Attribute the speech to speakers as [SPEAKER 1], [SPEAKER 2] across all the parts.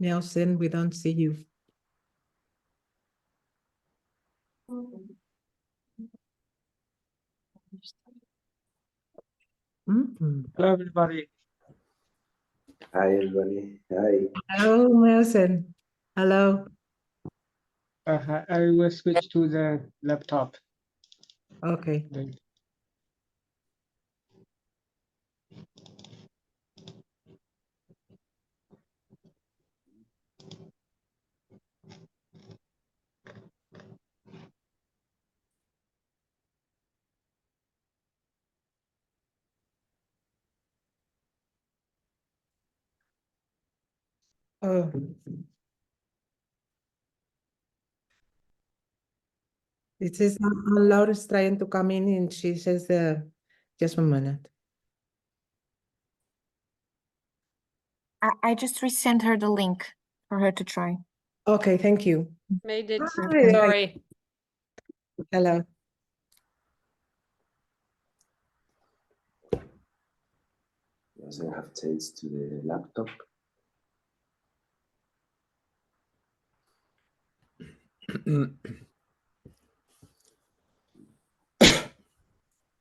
[SPEAKER 1] Nelson, we don't see you.
[SPEAKER 2] Hello, everybody.
[SPEAKER 3] Hi, everybody. Hi.
[SPEAKER 1] Hello, Nelson. Hello.
[SPEAKER 2] I will switch to the laptop.
[SPEAKER 1] Okay. Oh. It says Laura is trying to come in and she says, just 1 minute.
[SPEAKER 4] I just resent her the link for her to try.
[SPEAKER 1] Okay, thank you.
[SPEAKER 5] Made it.
[SPEAKER 1] Hi.
[SPEAKER 5] Sorry.
[SPEAKER 1] Hello.
[SPEAKER 3] Yes, I have changed to the laptop.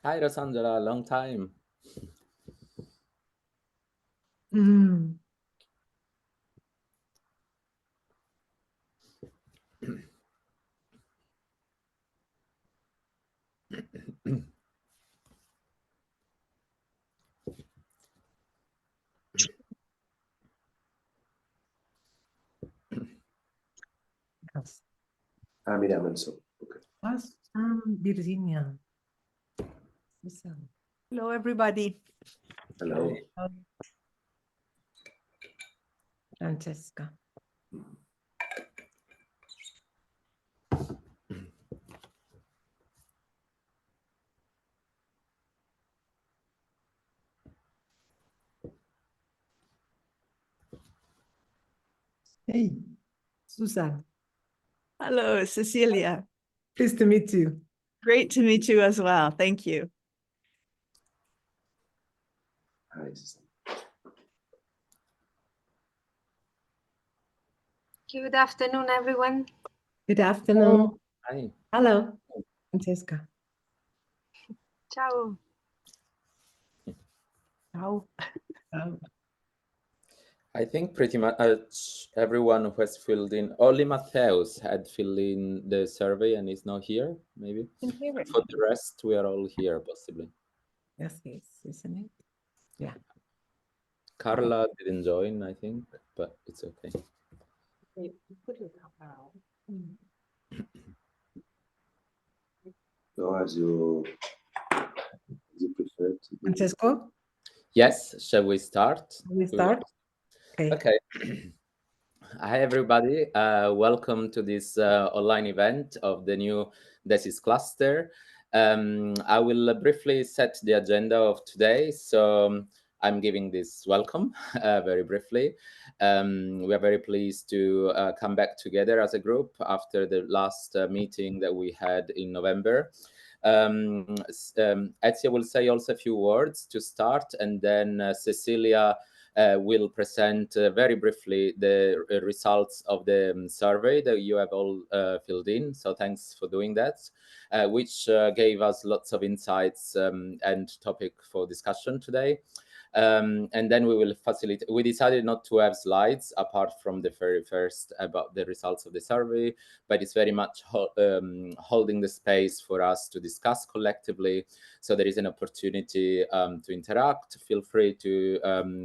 [SPEAKER 6] Hi, Rosangela, long time.
[SPEAKER 1] Mm. Yes.
[SPEAKER 3] Mira, Manso. Okay.
[SPEAKER 1] Yes, Virginia.
[SPEAKER 7] Hello, everybody.
[SPEAKER 3] Hello.
[SPEAKER 1] Francesca. Hey, Susan.
[SPEAKER 7] Hello, Cecilia.
[SPEAKER 1] Pleased to meet you.
[SPEAKER 7] Great to meet you as well. Thank you.
[SPEAKER 3] Hi, Susan.
[SPEAKER 8] Good afternoon, everyone.
[SPEAKER 1] Good afternoon.
[SPEAKER 6] Hi.
[SPEAKER 1] Hello, Francesca.
[SPEAKER 8] Ciao.
[SPEAKER 1] How?
[SPEAKER 6] I think pretty much everyone who has filled in, only Mattheus had filled in the survey and is not here, maybe. For the rest, we are all here, possibly.
[SPEAKER 1] Yes, isn't it? Yeah.
[SPEAKER 6] Carla didn't join, I think, but it's okay.
[SPEAKER 3] So as you prefer to do.
[SPEAKER 1] Francesco?
[SPEAKER 6] Yes, shall we start?
[SPEAKER 1] We start?
[SPEAKER 6] Okay. Hi, everybody. Welcome to this online event of the new DESIS cluster. I will briefly set the agenda of today. So I'm giving this welcome very briefly. We are very pleased to come back together as a group after the last meeting that we had in November. Ezia will say also a few words to start, and then Cecilia will present very briefly the results of the survey that you have all filled in. So thanks for doing that, which gave us lots of insights and topic for discussion today. And then we will facilitate. We decided not to have slides apart from the very first about the results of the survey, but it's very much holding the space for us to discuss collectively. So there is an opportunity to interact. Feel free to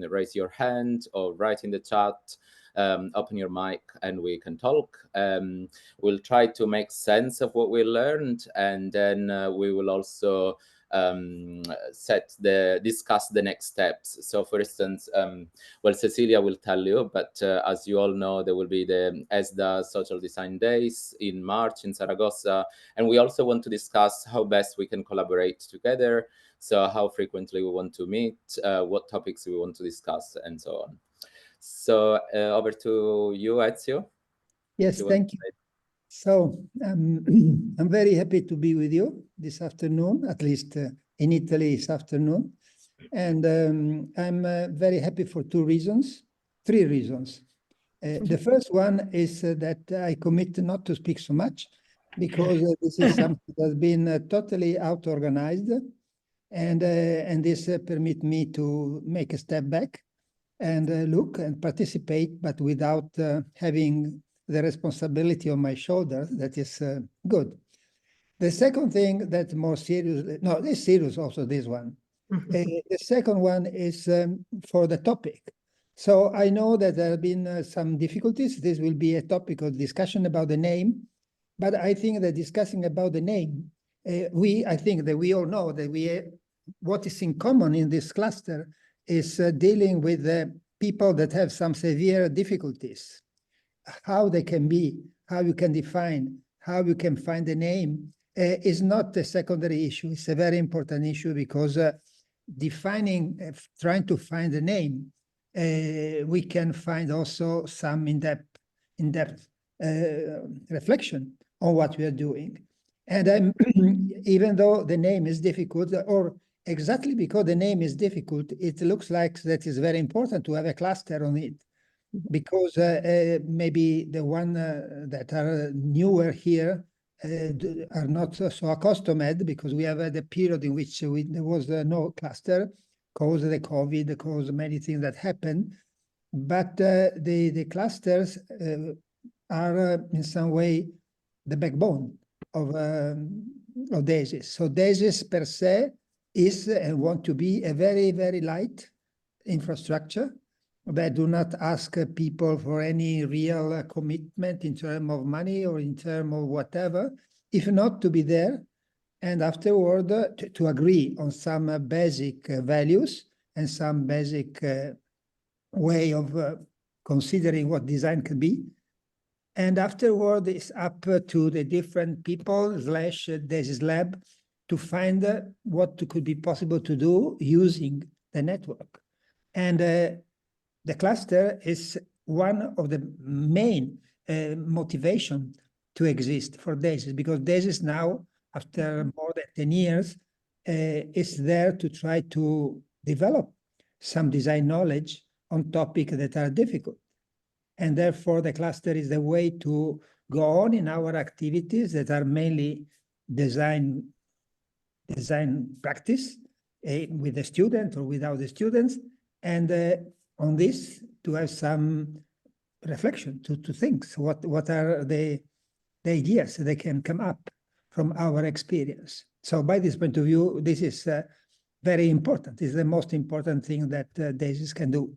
[SPEAKER 6] raise your hand or write in the chat. Open your mic and we can talk. We'll try to make sense of what we learned, and then we will also discuss the next steps. So for instance, well, Cecilia will tell you, but as you all know, there will be the ESDA Social Design Days in March in Zaragoza, and we also want to discuss how best we can collaborate together. So how frequently we want to meet, what topics we want to discuss, and so on. So over to you, Ezio.
[SPEAKER 5] Yes,
[SPEAKER 6] You want
[SPEAKER 5] thank
[SPEAKER 6] to
[SPEAKER 5] you. So I'm very happy to be with you this afternoon, at least in Italy this afternoon. And I'm very happy for three reasons. The first one is that I commit not to speak so much because this is something that's been totally out-organized, and this permit me to make a step back and look and participate, but without having the responsibility on my shoulders. That is good. The second thing that's more serious, no, it's serious also, this one. The second one is for the topic. So I know that there have been some difficulties. This will be a topic of discussion about the name, but I think that discussing about the name, I think that we all know that what is in common in this cluster is dealing with people that have some severe difficulties. How they can be, how you can define, how you can find the name is not a secondary issue. It's a very important issue because trying to find the name, we can find also some in-depth reflection on what we are doing. And even though the name is difficult, or exactly because the name is difficult, it looks like that is very important to have a cluster on it, because maybe the one that are newer here are not so accustomed, because we have had a period in which there was no cluster, caused the COVID, caused many things that happened. But the clusters are in some way the backbone of DESIS. So DESIS per se is and want to be a very, very light infrastructure that do not ask people for any real commitment in terms of money or in terms of whatever, if not to be there, and afterward to agree on some basic values and some basic way of considering what design can be. And afterward, it's up to the different people / DESIS lab to find what could be possible to do using the network. And the cluster is one of the main motivation to exist for DESIS, because DESIS now, after more than 10 years, is there to try to develop some design knowledge on topics that are difficult. And therefore, the cluster is the way to go on in our activities that are mainly design practice with the student or without the students. And on this, to have some reflection, to think what are the ideas that can come up from our experience. So by this point of view, this is very important. It's the most important thing that DESIS can do.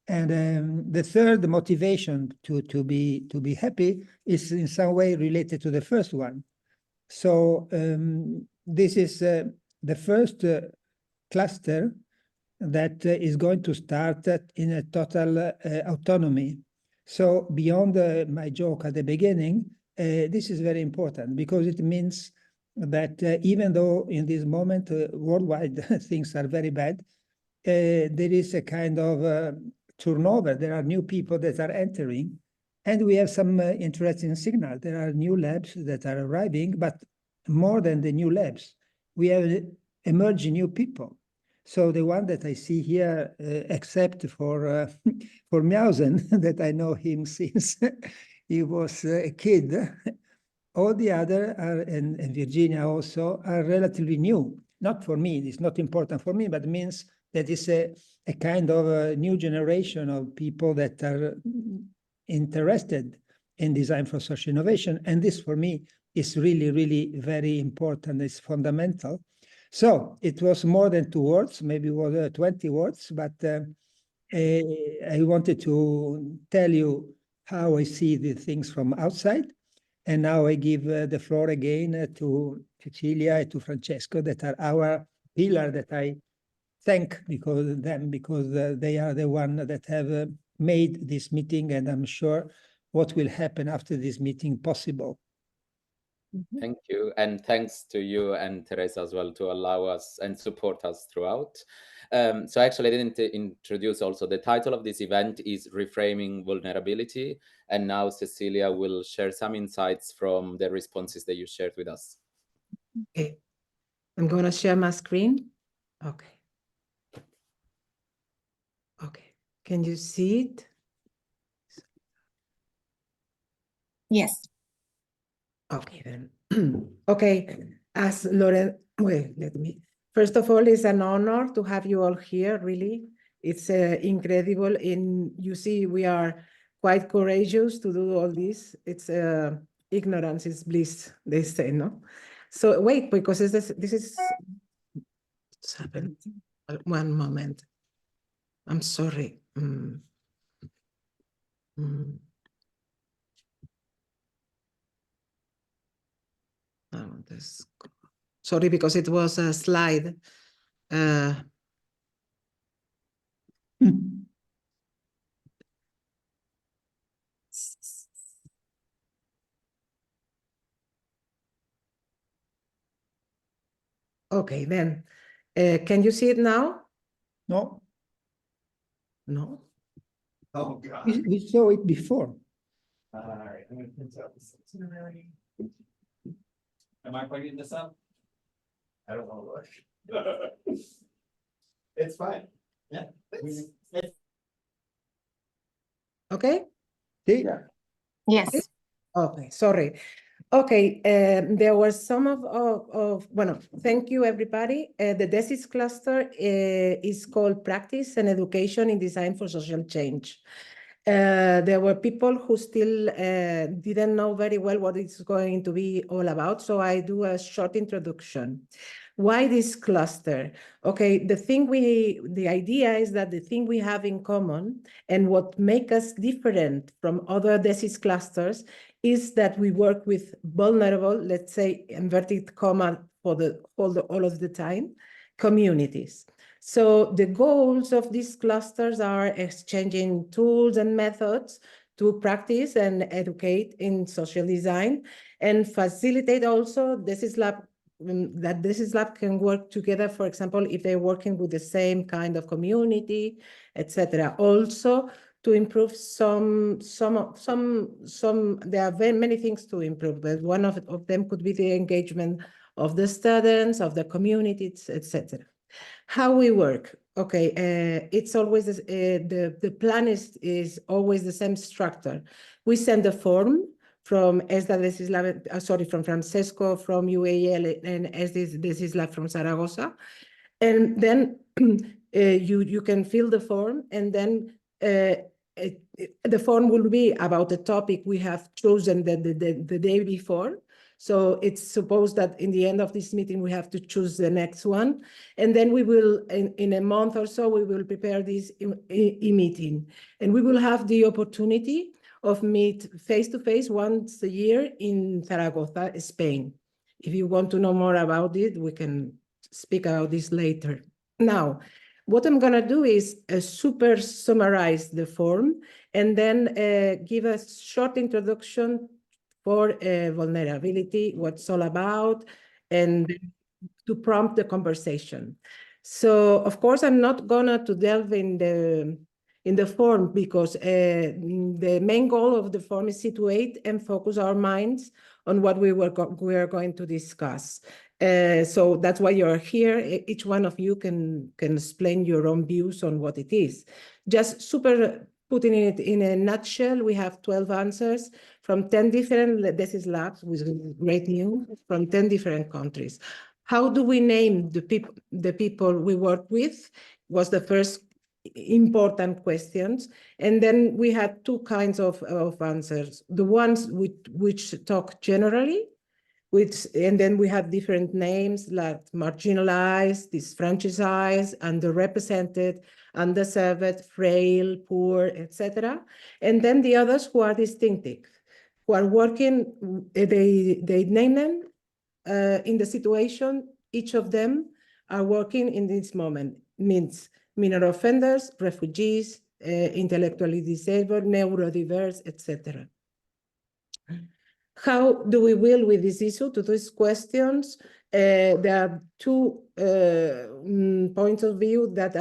[SPEAKER 5] And the third motivation to be happy is in some way related to the first one. So this is the first cluster that is going to start in a total autonomy. So beyond my joke at the beginning, this is very important, because it means that even though in this moment worldwide things are very bad, there is a kind of turnover. There are new people that are entering, and we have some interesting signal. There are new labs that are arriving, but more than the new labs, we have emerging new people. So the one that I see here, except for Miausen, that I know him since he was a kid, all the other are, and Virginia also, are relatively new. Not for me, it's not important for me, but means that it's a kind of a new generation of people that are interested in design for social innovation. And this for me is really, really very important. It's fundamental. So it was more than 2 words, maybe it was 20 words, but I wanted to tell you how I see the things from outside. And now I give the floor again to Cecilia and to Francesco, that are our pillar that I thank because they are the one that have made this meeting, and I'm sure what will happen after this meeting possible.
[SPEAKER 6] Thank you, and thanks to you and Teresa as well to allow us and support us throughout. So actually I didn't introduce also the title of this event is Reframing Vulnerability. And now Cecilia will share some insights from the responses that you shared with us.
[SPEAKER 1] Okay, I'm going to share my screen. Okay. Okay, can you see it?
[SPEAKER 4] Yes.
[SPEAKER 1] Okay, then. Okay, as Lauren, wait, first of all, it's an honor to have you all here, really. It's incredible. You see, we are quite courageous to do all this. It's ignorance is bliss, they say, no? So wait, because this is what's happened. One moment. I'm sorry. Sorry, because it was a slide. Okay, then. Can you see it now?
[SPEAKER 5] No,
[SPEAKER 1] No.
[SPEAKER 3] Oh God.
[SPEAKER 5] we saw it before.
[SPEAKER 3] All right, I'm gonna print out this itinerary. Am I bringing this up? I don't know. It's fine. Yeah.
[SPEAKER 1] Okay.
[SPEAKER 5] See?
[SPEAKER 3] Yeah.
[SPEAKER 4] Yes.
[SPEAKER 1] Okay, sorry. Okay, there were some well, thank you everybody. The DESIS cluster is called Practice and Education in Design for Social Change. There were people who still didn't know very well what it's going to be all about, so I do a short introduction. Why this cluster? Okay, the idea is that the thing we have in common and what makes us different from other DESIS clusters is that we work with vulnerable, let's say inverted comma for all of the time, communities. So the goals of these clusters are exchanging tools and methods to practice and educate in social design and facilitate also DESIS Lab that DESIS Lab can work together, for example, if they're working with the same kind of community, etc. Also, to improve there are very many things to improve, but one of them could be the engagement of the students, of the communities, etc. How we work? Okay, it's always the plan is always the same structure. We send a form from DESIS Lab, from Francesco from UAL and DESIS Lab from Zaragoza, and then you can fill the form, and then the form will be about the topic we have chosen the day before. So it's supposed that in the end of this meeting, we have to choose the next one. And then we will, in a month or so, we will prepare this e-meeting. And we will have the opportunity of meet face-to-face once a year in Zaragoza, Spain. If you want to know more about it, we can speak about this later. Now, what I'm going to do is super summarize the form and then give a short introduction for vulnerability, what it's all about, and to prompt the conversation. So, of course, I'm not gonna delve in the form because the main goal of the form is situate and focus our minds on what we are going to discuss. So that's why you're here. Each one of you can explain your own views on what it is. Just super putting it in a nutshell, we have 12 answers from 10 different DESIS labs with great news from 10 different countries. How do we name the people we work with was the first important questions. And then we had two kinds of answers. The ones which talk generally, and then we have different names like marginalized, disfranchised, underrepresented, underserved, frail, poor, etc. And then the others who are distinctive, who are working, they name them in the situation, each of them are working in this moment, means minor offenders, refugees, intellectually disabled, neurodiverse, etc. How do we deal with this issue? To these questions, there are two points of view that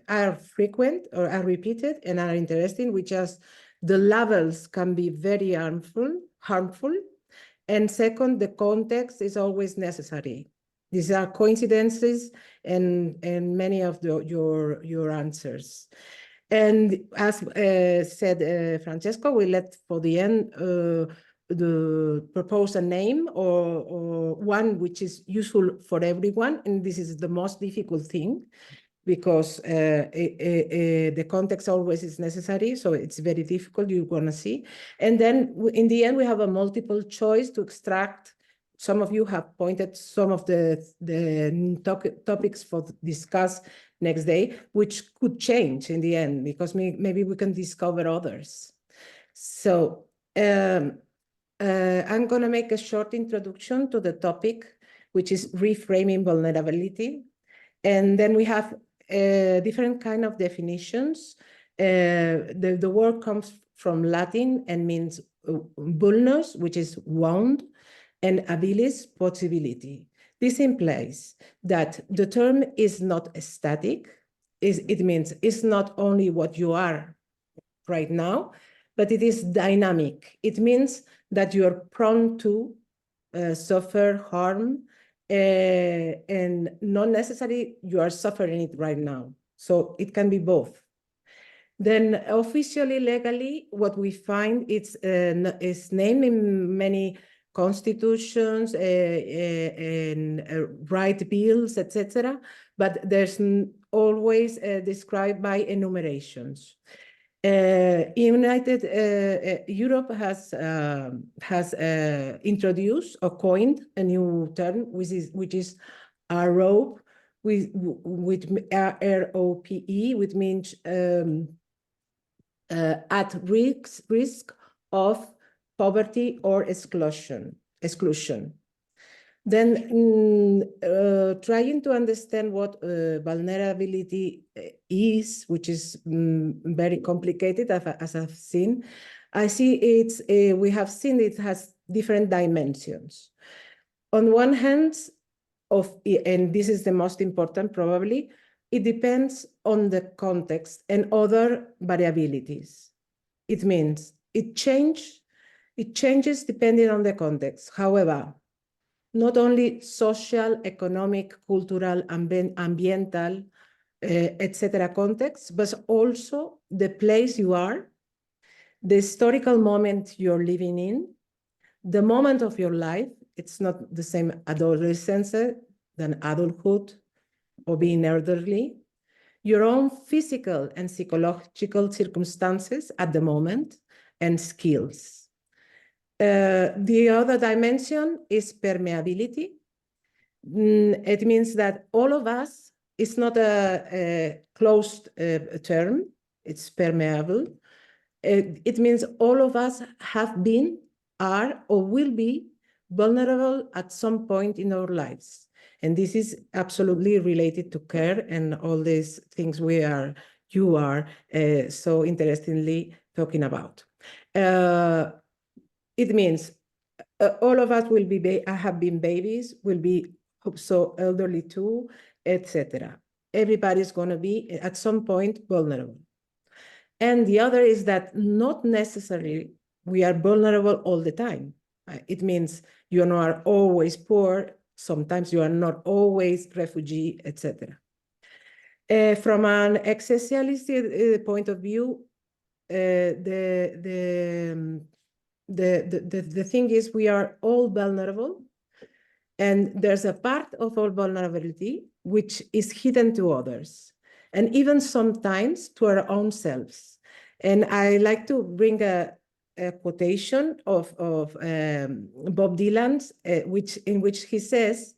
[SPEAKER 1] are frequent or are repeated and are interesting, which is the levels can be very harmful. And second, the context is always necessary. These are coincidences and many of your answers. And as said Francesco, we let for the end propose a name or one which is useful for everyone. And this is the most difficult thing because the context always is necessary. So it's very difficult, you're gonna see. And then in the end, we have a multiple choice to extract. Some of you have pointed some of the topics for discuss next day, which could change in the end because maybe we can discover others. So I'm gonna make a short introduction to the topic, which is reframing vulnerability. And then we have different kind of definitions. The word comes from Latin and means vulnus, which is wound, and habilis, possibility. This implies that the term is not static. It means it's not only what you are right now, but it is dynamic. It means that you're prone to suffer harm, and not necessarily you are suffering it right now. So it can be both. Then officially, legally, what we find is named in many constitutions and right bills, etc. But there's always described by enumerations. Europe has introduced or coined a new term, which is ROPE, with ROPE, which means at risk of poverty or exclusion. Then trying to understand what vulnerability is, which is very complicated as I've seen, I see we have seen it has different dimensions. On one hand, and this is the most important probably, it depends on the context and other variabilities. It means it changes depending on the context. However, not only social, economic, cultural, ambiental, etc. context, but also the place you are, the historical moment you're living in, the moment of your life. It's not the same adolescence than adulthood or being elderly, your own physical and psychological circumstances at the moment, and skills. The other dimension is permeability. It means that all of us, it's not a closed term, it's permeable. It means all of us have been, are, or will be vulnerable at some point in our lives. And this is absolutely related to care and all these things you are so interestingly talking about. It means all of us will have been babies, will be so elderly too, etc. Everybody's going to be at some point vulnerable. And the other is that not necessarily we are vulnerable all the time. It means you are not always poor, sometimes you are not always refugee, etc. From an existentialist point of view, the thing is we are all vulnerable, and there's a part of our vulnerability which is hidden to others, and even sometimes to our own selves. And I like to bring a quotation of Bob Dylan's, in which he says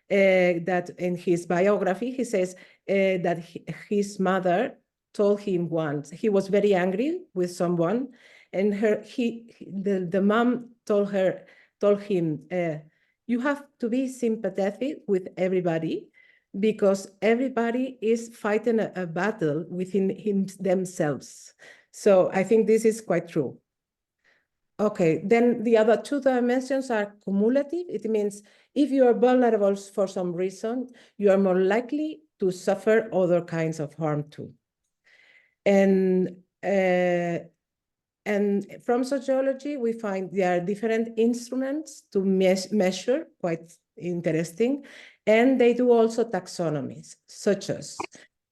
[SPEAKER 1] that in his biography, he says that his mother told him once, he was very angry with someone, and the mom told him, you have to be sympathetic with everybody because everybody is fighting a battle within themselves. So I think this is quite true. Okay, then the other two dimensions are cumulative. It means if you are vulnerable for some reason, you are more likely to suffer other kinds of harm too. And from sociology, we find there are different instruments to measure, quite interesting, and they do also taxonomies, such as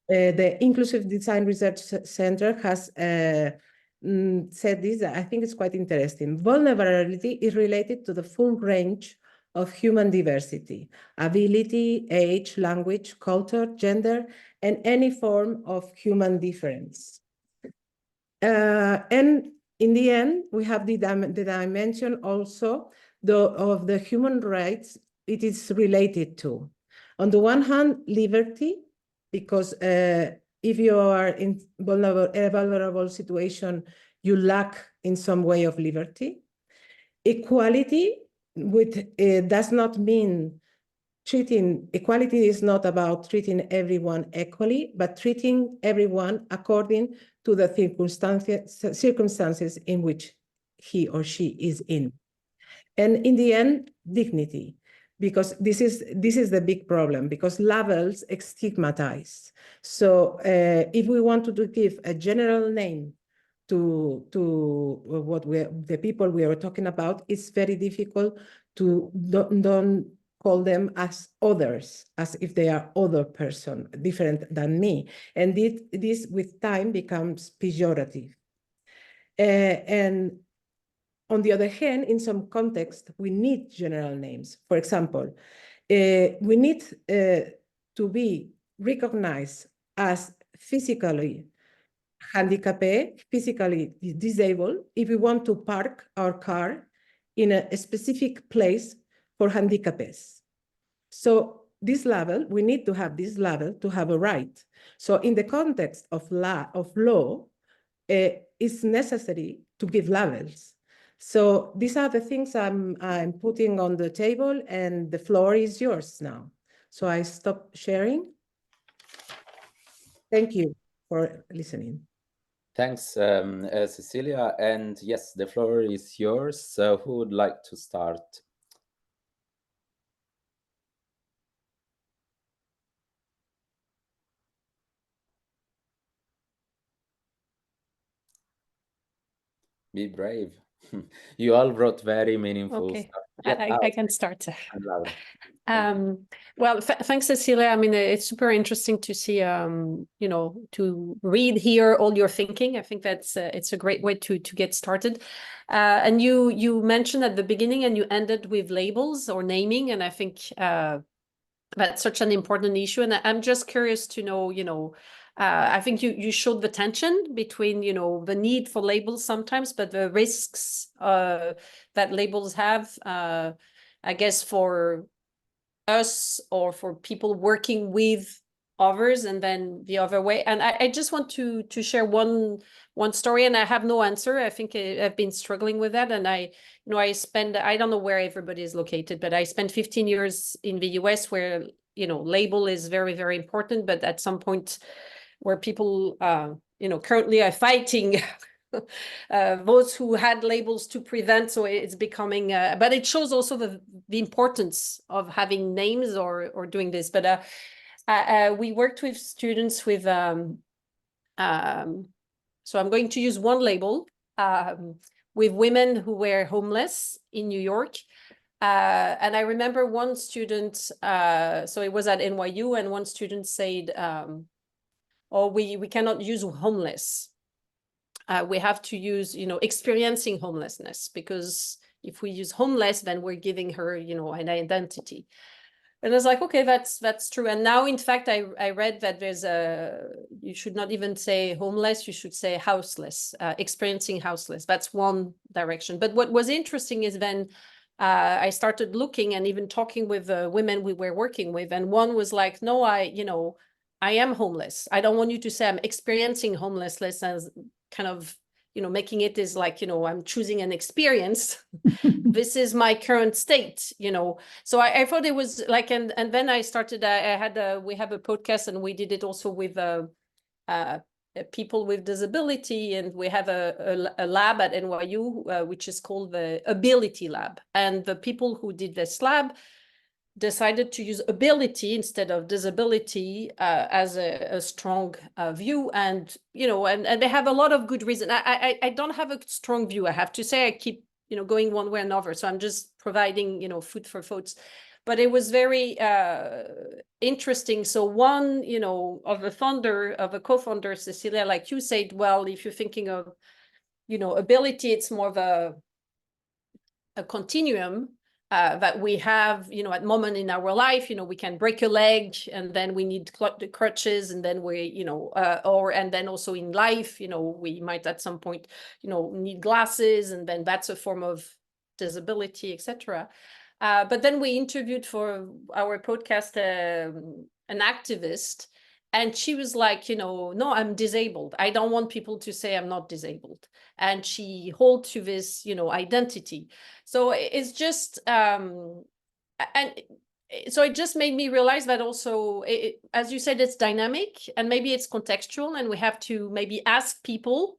[SPEAKER 1] the Inclusive Design Research Center has said this, I think it's quite interesting. Vulnerability is related to the full range of human diversity, ability, age, language, culture, gender, and any form of human difference. And in the end, we have the dimension also of the human rights it is related to. On the one hand, liberty, because if you are in a vulnerable situation, you lack in some way of liberty. Equality, which does not mean equality is not about treating everyone equally, but treating everyone according to the circumstances in which he or she is in. And in the end, dignity, because this is the big problem, because labels stigmatize. So if we want to give a general name to what the people we are talking about, it's very difficult to don't call them as others, as if they are other person, different than me. And this with time becomes pejorative. And on the other hand, in some context, we need general names. For example, we need to be recognized as physically handicapped, physically disabled, if we want to park our car in a specific place for handicappeds. So this level, we need to have this level to have a right. So in the context of law, it's necessary to give levels. So these are the things I'm putting on the table, and the floor is yours now. So I stop sharing. Thank you for listening.
[SPEAKER 6] Thanks, Cecilia. And yes, the floor is yours. So who would like to start? Be brave. You all wrote very meaningful
[SPEAKER 9] Okay,
[SPEAKER 6] stuff.
[SPEAKER 9] I can start.
[SPEAKER 6] And Laura.
[SPEAKER 9] Well, thanks, Cecilia. I mean, it's super interesting to see, you know, to read here all your thinking. I think that's it's a great way to get started. And you mentioned at the beginning, and you ended with labels or naming, and I think that's such an important issue. And I'm just curious to know, you know, I think you showed the tension between, you know, the need for labels sometimes, but the risks that labels have, I guess, for us or for people working with others, and then the other way. And I just want to share one story, and I have no answer. I think I've been struggling with that. And I don't know where everybody is located, but I spent 15 years in the US where, you know, label is very, very important. But at some point where people, you know, currently are fighting those who had labels to prevent, so it's becoming but it shows also the importance of having names or doing this. But we worked with students with so I'm going to use one label with women who were homeless in New York. And I remember one student, so it was at NYU, and one student said, oh, we cannot use homeless. We have to use, you know, experiencing homelessness, because if we use homeless, then we're giving her, you know, an identity. And I was like, okay, that's true. And now, in fact, I read that you should not even say homeless, you should say houseless, experiencing houseless. That's one direction. But what was interesting is then I started looking and even talking with the women we were working with. And one was like, no, I am homeless. I don't want you to say I'm experiencing homelessness as kind of, you know, making it is like, you know, I'm choosing an experience. This is my current state, you know. So I thought it was like, and then I started, we have a podcast, and we did it also with people with disability, and we have a lab at NYU, which is called the Ability Lab. And the people who did this lab decided to use ability instead of disability as a strong view. And, you know, and they have a lot of good reason. I don't have a strong view, I have to say. I keep, you know, going one way or another. So I'm just providing, you know, food for thoughts. But it was very interesting. So one, you know, of a co-founder, Cecilia, like you said, well, if you're thinking of, you know, ability, it's more of a continuum that we have, you know, at moment in our life. You know, we can break a leg and then we need the crutches, and then we, you know, and then also in life, you know, we might at some point, you know, need glasses, and then that's a form of disability, etc. But then we interviewed for our podcast an activist, and she was like, you know, no, I'm disabled. I don't want people to say I'm not disabled. And she holds to this, you know, identity. So it's just, and so it just made me realize that also, as you said, it's dynamic, and maybe it's contextual, and we have to maybe ask people,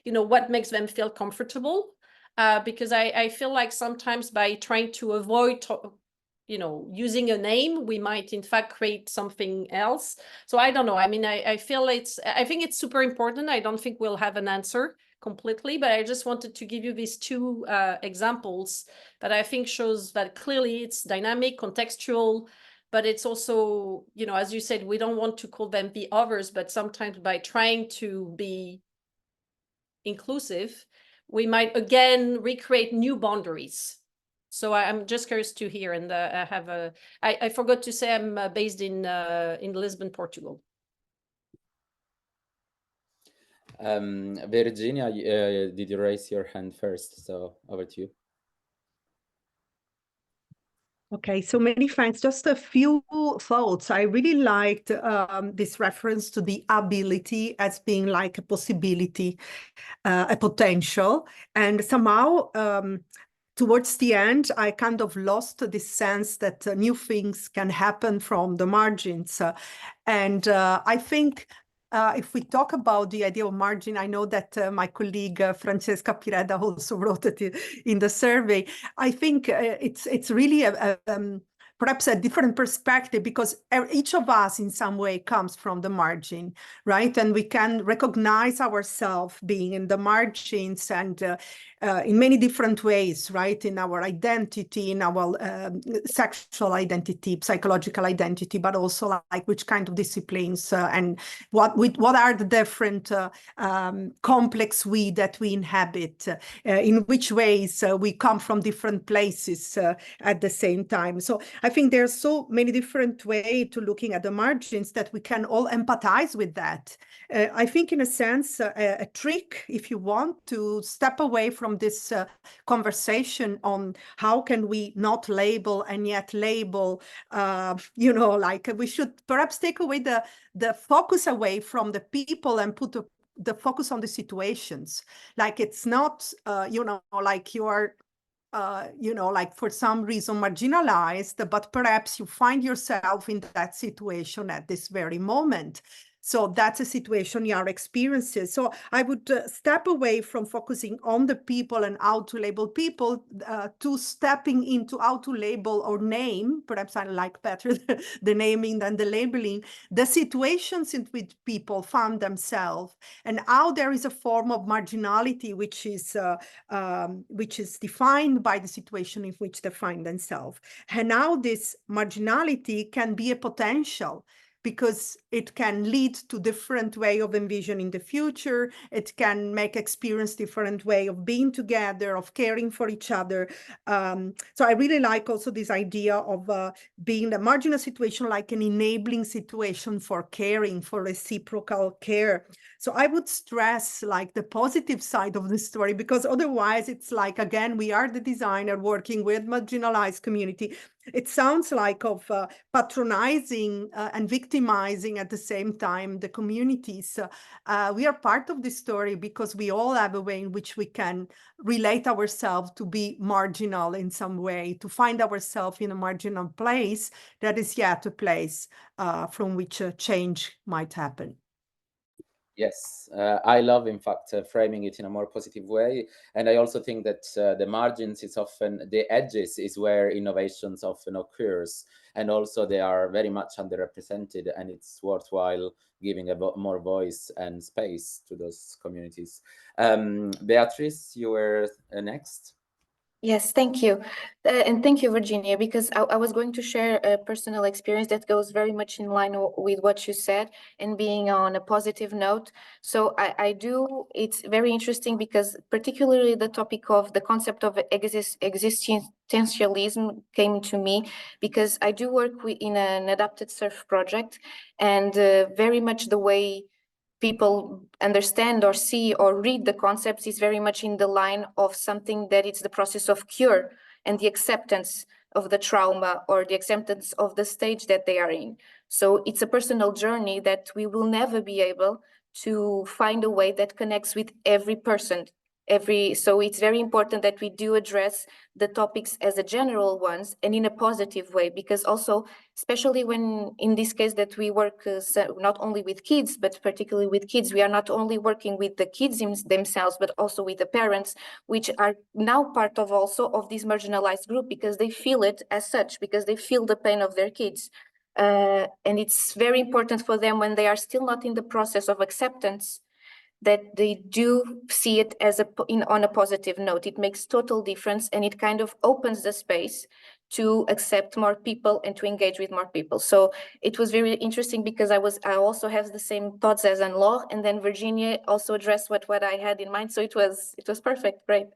[SPEAKER 9] you know, what makes them feel comfortable. Because I feel like sometimes by trying to avoid, you know, using a name, we might in fact create something else. So I don't know. I mean, I feel I think it's super important. I don't think we'll have an answer completely, but I just wanted to give you these two examples that I think shows that clearly it's dynamic, contextual, but it's also, you know, as you said, we don't want to call them the others, but sometimes by trying to be inclusive, we might again recreate new boundaries. So I'm just curious to hear, and I forgot to say I'm based in Lisbon, Portugal.
[SPEAKER 6] Virginia, did you raise your hand first? So over to you.
[SPEAKER 10] Okay, so many thanks. Just a few thoughts. I really liked this reference to the ability as being like a possibility, a potential. And somehow, towards the end, I kind of lost this sense that new things can happen from the margins. And I think if we talk about the idea of margin, I know that my colleague Francesca Pireda also wrote it in the survey. I think it's really perhaps a different perspective, because each of us in some way comes from the margin, right? And we can recognize ourselves being in the margins, and in many different ways, right? In our identity, in our sexual identity, psychological identity, but also like which kind of disciplines and what are the different complex we that we inhabit, in which ways we come from different places at the same time. So I think there's so many different ways to looking at the margins that we can all empathize with that. I think in a sense, a trick, if you want, to step away from this conversation on how can we not label and yet label, you know, like we should perhaps take away the focus away from the people and put the focus on the situations. Like it's not, you know, like you are, you know, like for some reason marginalized, but perhaps you find yourself in that situation at this very moment. So that's a situation you are experiencing. So I would step away from focusing on the people and how to label people to stepping into how to label or name, perhaps I like better the naming than the labeling, the situations in which people found themselves, and how there is a form of marginality which is defined by the situation in which they find themselves. And how this marginality can be a potential, because it can lead to different way of envisioning the future. It can make experience different way of being together, of caring for each other. So I really like also this idea of being a marginal situation like an enabling situation for caring, for reciprocal care. So I would stress like the positive side of the story, because otherwise it's like, again, we are the designer working with marginalized community. It sounds like of patronizing and victimizing at the same time the communities. We are part of this story because we all have a way in which we can relate ourselves to be marginal in some way, to find ourselves in a marginal place that is yet a place from which a change might happen.
[SPEAKER 6] Yes, I love, in fact, framing it in a more positive way. And I also think that the margins is often, the edges is where innovations often occurs. And also they are very much underrepresented, and it's worthwhile giving a more voice and space to those communities. Beatrice, you were next.
[SPEAKER 11] Yes, thank you. And thank you, Virginia, because I was going to share a personal experience that goes very much in line with what you said and being on a positive note. So it's very interesting because particularly the topic of the concept of existentialism came to me because I do work in an adapted surf project, and very much the way people understand or see or read the concepts is very much in the line of something that it's the process of cure and the acceptance of the trauma or the acceptance of the stage that they are in. So it's a personal journey that we will never be able to find a way that connects with every person. So it's very important that we do address the topics as a general ones and in a positive way, because also, especially when in this case that we work not only with kids, but particularly with kids, we are not only working with the kids themselves, but also with the parents, which are now part of also of this marginalized group because they feel it as such, because they feel the pain of their kids. And it's very important for them when they are still not in the process of acceptance that they do see it as on a positive note. It makes total difference, and it kind of opens the space to accept more people and to engage with more people. So it was very interesting because I also have the same thoughts as Anne-Laure, and then Virginia also addressed what I had in mind. So it was perfect, great.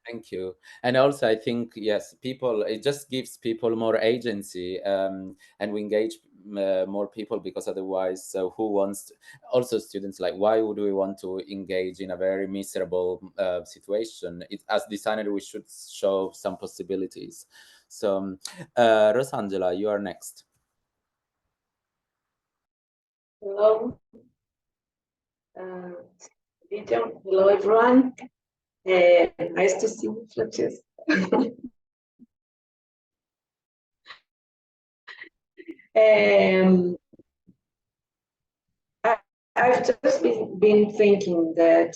[SPEAKER 6] Thank you. And also, I think, yes, it just gives people more agency, and we engage more people, because otherwise, who wants also students, like, why would we want to engage in a very miserable situation? As designer, we should show some possibilities. So, Rosangela, you are next.
[SPEAKER 12] Hello. Hello, everyone. Nice to see you, Francesca. I've just been thinking that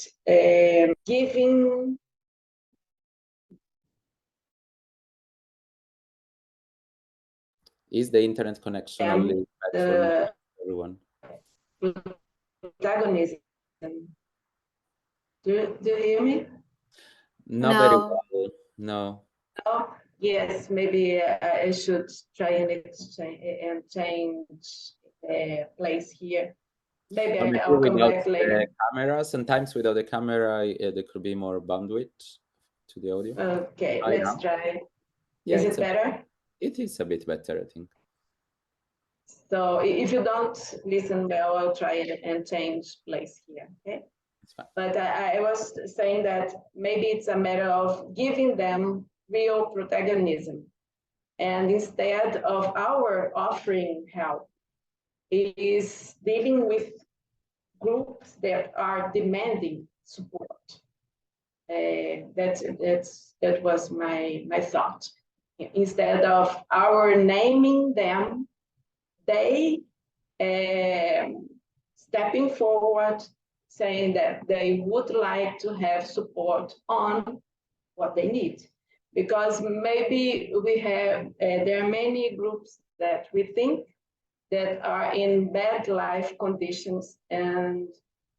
[SPEAKER 12] giving
[SPEAKER 6] Is the internet connection only bad for everyone?
[SPEAKER 12] Protagonism. Do you hear me?
[SPEAKER 6] Not very well. No.
[SPEAKER 12] Oh, yes, maybe I should try and change place here. Maybe I'll come back later.
[SPEAKER 6] The camera, sometimes without the camera, there could be more bandwidth to the audio.
[SPEAKER 12] Okay, let's try. Yeah, is it better?
[SPEAKER 6] It is a bit better, I think.
[SPEAKER 12] So if you don't listen well, I'll try and change place here, okay? But I was saying that maybe it's a matter of giving them real protagonism. And instead of our offering help, it is dealing with groups that are demanding support. That was my thought. Instead of our naming them, they stepping forward, saying that they would like to have support on what they need. Because maybe we have, there are many groups that we think that are in bad life conditions, and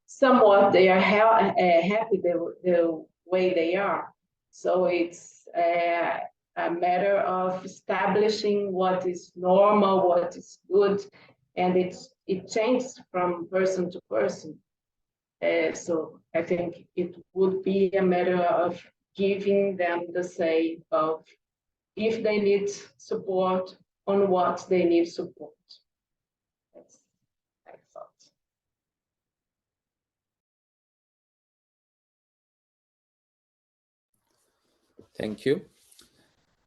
[SPEAKER 12] somewhat they are happy the way they are. So it's a matter of establishing what is normal, what is good, and it changes from person to person. So I think it would be a matter of giving them the say of if they need support, on what they need support. That's my thought.
[SPEAKER 6] Thank you.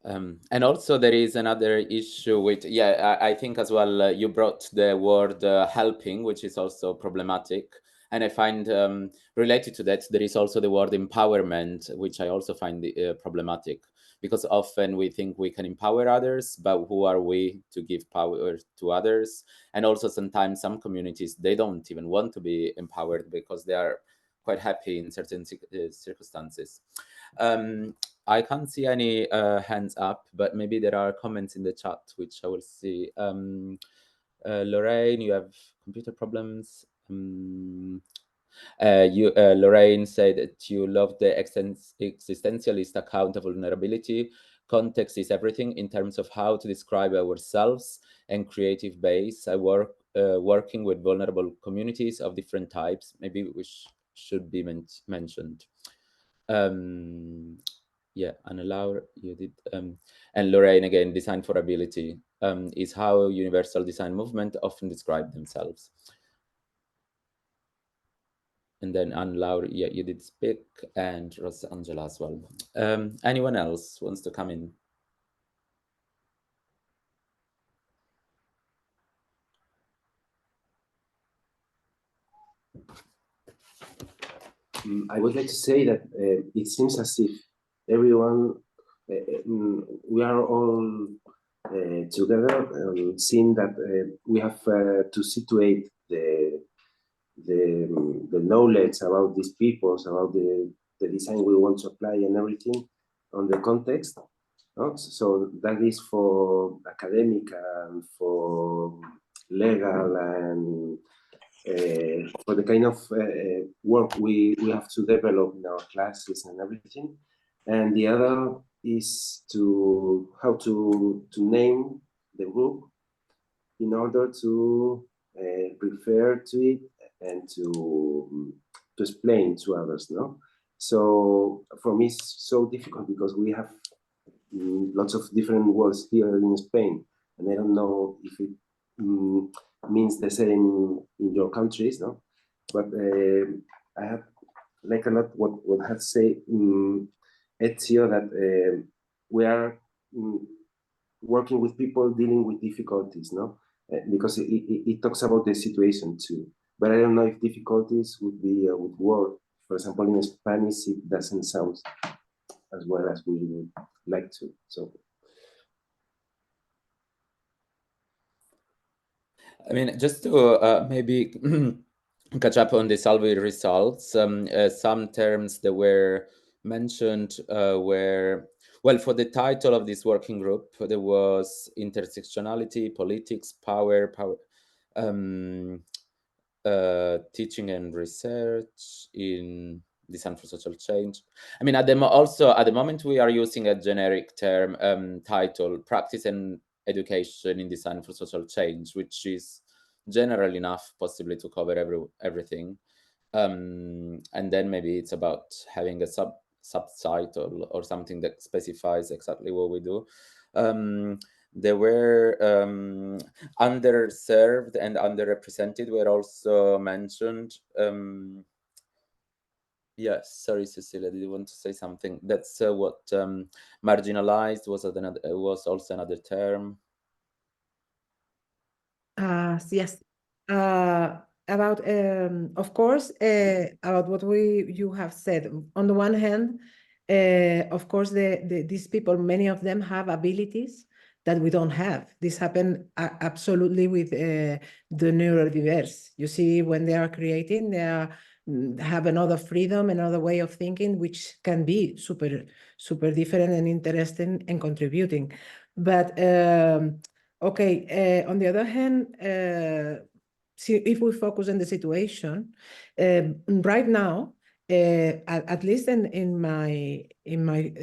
[SPEAKER 6] And also there is another issue with, I think as well, you brought the word helping, which is also problematic. And I find related to that, there is also the word empowerment, which I also find problematic, because often we think we can empower others, but who are we to give power to others? And also sometimes some communities, they don't even want to be empowered because they are quite happy in certain circumstances. I can't see any hands up, but maybe there are comments in the chat, which I will see. Lorraine, you have computer problems. Lorraine said that you love the existentialist account of vulnerability. Context is everything in terms of how to describe ourselves and creative base. I work working with vulnerable communities of different types, maybe which should be mentioned. Yeah, Anna Laura, you did, and Lorraine again, design for ability is how universal design movement often describe themselves. And then Anne Laura, yeah, you did speak, and Rosa Angela as well. Anyone else wants to come in?
[SPEAKER 13] I would like to say that it seems as if everyone, we are all together, seeing that we have to situate the knowledge about these peoples, about the design we want to apply and everything on the context. No? So that is for academic and for legal and for the kind of work we have to develop in our classes and everything. And the other is to how to name the group in order to refer to it and to explain to others, no? So for me, it's so difficult because we have lots of different words here in Spain, and I don't know if it means the same in your countries, no? But I have like a lot what had to say Ezio, that we are working with people dealing with difficulties, no? Because it talks about the situation too. But I don't know if difficulties would be a good word. For example, in Spanish, it doesn't sound as well as we would like to. So,
[SPEAKER 6] I mean, just to maybe catch up on the survey results, some terms that were mentioned were, well, for the title of this working group, there was intersectionality, politics, power, teaching and research in design for social change. I mean, also at the moment we are using a generic term title, practice and education in design for social change, which is general enough possibly to cover everything. And then maybe it's about having a subtitle or something that specifies exactly what we do. There were underserved and underrepresented were also mentioned. Yes, sorry, Cecilia, did you want to say something? That's what marginalized was also another term.
[SPEAKER 1] Yes. About of course about what you have said. On the one hand, of course, these people, many of them have abilities that we don't have. This happened absolutely with the neurodiverse. You see, when they are creating, they have another freedom, another way of thinking, which can be super different and interesting and contributing. But okay, on the other hand, see, if we focus on the situation, right now, at least in my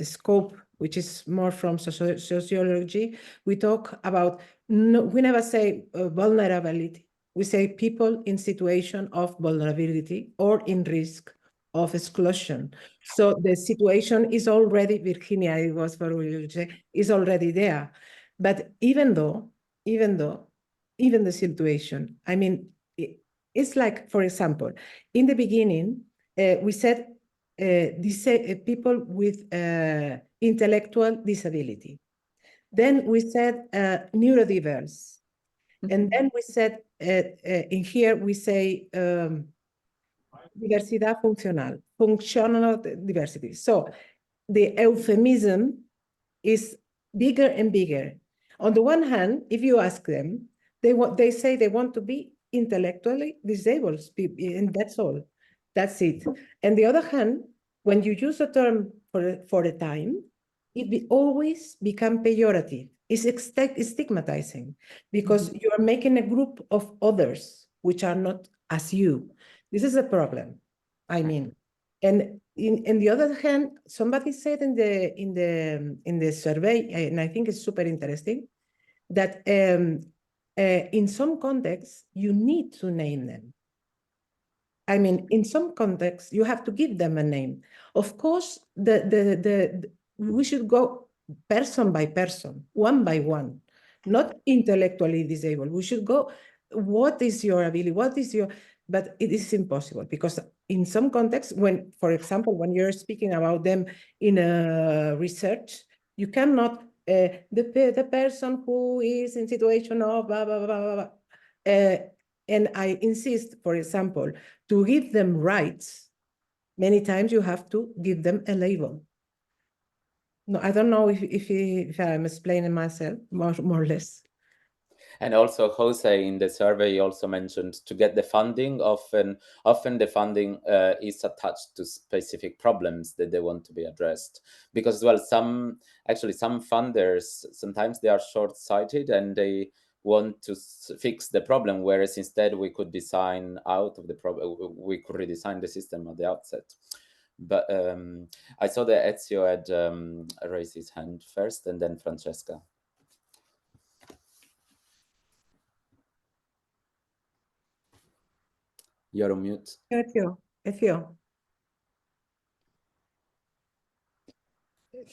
[SPEAKER 1] scope, which is more from sociology, we talk about, we never say vulnerability. We say people in situation of vulnerability or in risk of exclusion. So the situation is already, Virginia, it was for you to say, is already there. But even the situation, I mean, it's like, for example, in the beginning, we said people with intellectual disability. Then we said neurodiverse. And then we said, in here we say diversidad funcional, functional diversity. So the euphemism is bigger and bigger. On the one hand, if you ask them, they say they want to be intellectually disabled, and that's all. That's it. And the other hand, when you use a term for a time, it always become pejorative. It's stigmatizing because you are making a group of others which are not as you. This is a problem. I mean, and in the other hand, somebody said in the survey, and I think it's super interesting, that in some contexts you need to name them. I mean, in some contexts you have to give them a name. Of course, we should go person by person, one by one, not intellectually disabled. We should go, what is your ability? What is your, but it is impossible because in some contexts, when, for example, when you're speaking about them in a research, you cannot, the person who is in situation of blah, blah, blah, blah, blah. And I insist, for example, to give them rights, many times you have to give them a label. No, I don't know if I'm explaining myself more or less.
[SPEAKER 6] And also Jose in the survey also mentioned to get the funding, often the funding is attached to specific problems that they want to be addressed. Because, well, some funders, sometimes they are short-sighted and they want to fix the problem, whereas instead we could design out of the problem, we could redesign the system at the outset. But I saw that Ezio had raised his hand first, and then Francesca. You're on mute.
[SPEAKER 1] Ezio.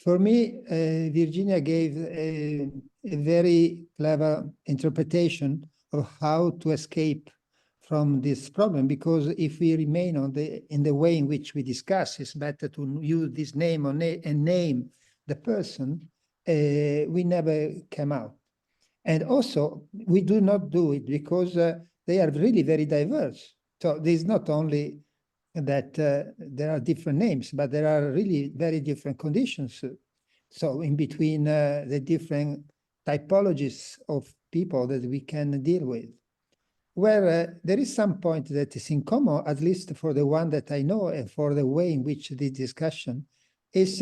[SPEAKER 5] For me, Virginia gave a very clever interpretation of how to escape from this problem, because if we remain in the way in which we discuss, it's better to use this name and name the person, we never come out. And also, we do not do it because they are really very diverse. So there's not only that there are different names, but there are really very different conditions. So in between the different typologies of people that we can deal with, where there is some point that is in common, at least for the one that I know and for the way in which the discussion is,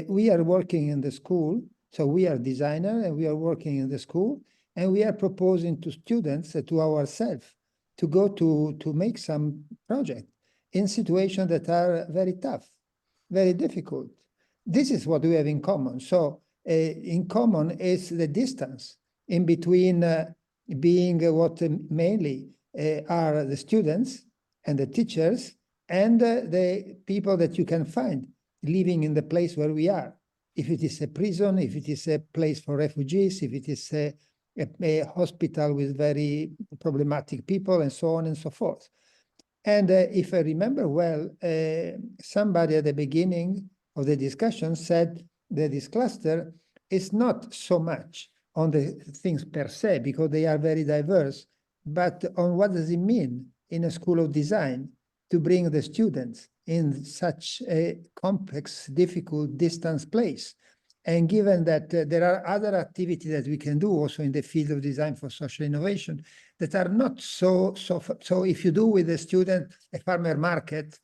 [SPEAKER 5] we are working in the school. So we are designers and we are working in the school, and we are proposing to students, to ourselves, to go to make some project in situations that are very tough, very difficult. This is what we have in common. So in common is the distance in between being what mainly are the students and the teachers and the people that you can find living in the place where we are. If it is a prison, if it is a place for refugees, if it is a hospital with very problematic people, and so on and so forth. And if I remember well, somebody at the beginning of the discussion said that this cluster is not so much on the things per se, because they are very diverse, but on what does it mean in a school of design to bring the students in such a complex, difficult, distance place. And given that there are other activities that we can do also in the field of design for social innovation that are not so if you do with a student a farmer market,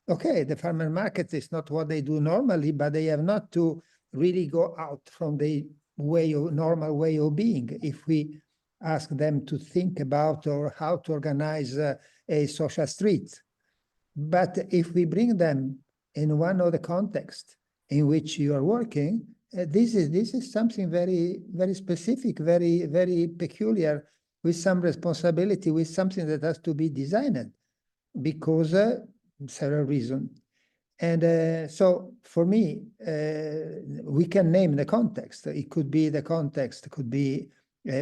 [SPEAKER 5] okay, the farmer market is not what they do normally, but they have not to really go out from the normal way of being. If we ask them to think about or how to organize a social street. But if we bring them in one of the context in which you are working, this is something very, very specific, very, very peculiar, with some responsibility, with something that has to be designed because several reasons. And so for me, we can name the context. It could be the context, could be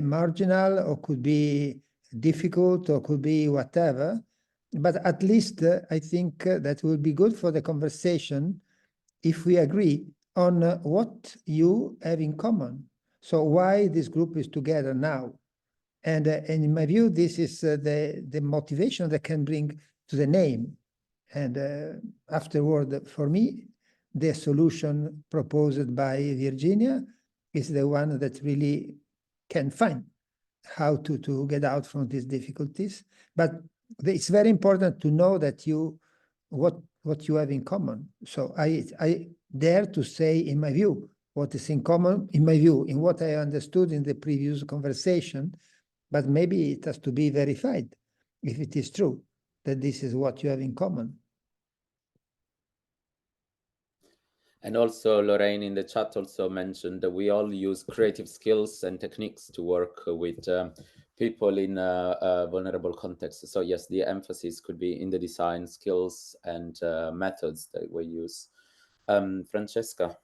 [SPEAKER 5] marginal, or could be difficult, or could be whatever. But at least I think that will be good for the conversation if we agree on what you have in common. So why this group is together now. And in my view, this is the motivation that can bring to the name. And afterward, for me, the solution proposed by Virginia is the one that really can find how to get out from these difficulties. But it's very important to know that what you have in common. So I dare to say, in my view, what is in common, in my view, in what I understood in the previous conversation, but maybe it has to be verified if it is true that this is what you have in common.
[SPEAKER 6] And also Lorraine in the chat also mentioned that we all use creative skills and techniques to work with people in vulnerable contexts. So yes, the emphasis could be in the design skills and methods that we use. Francesca.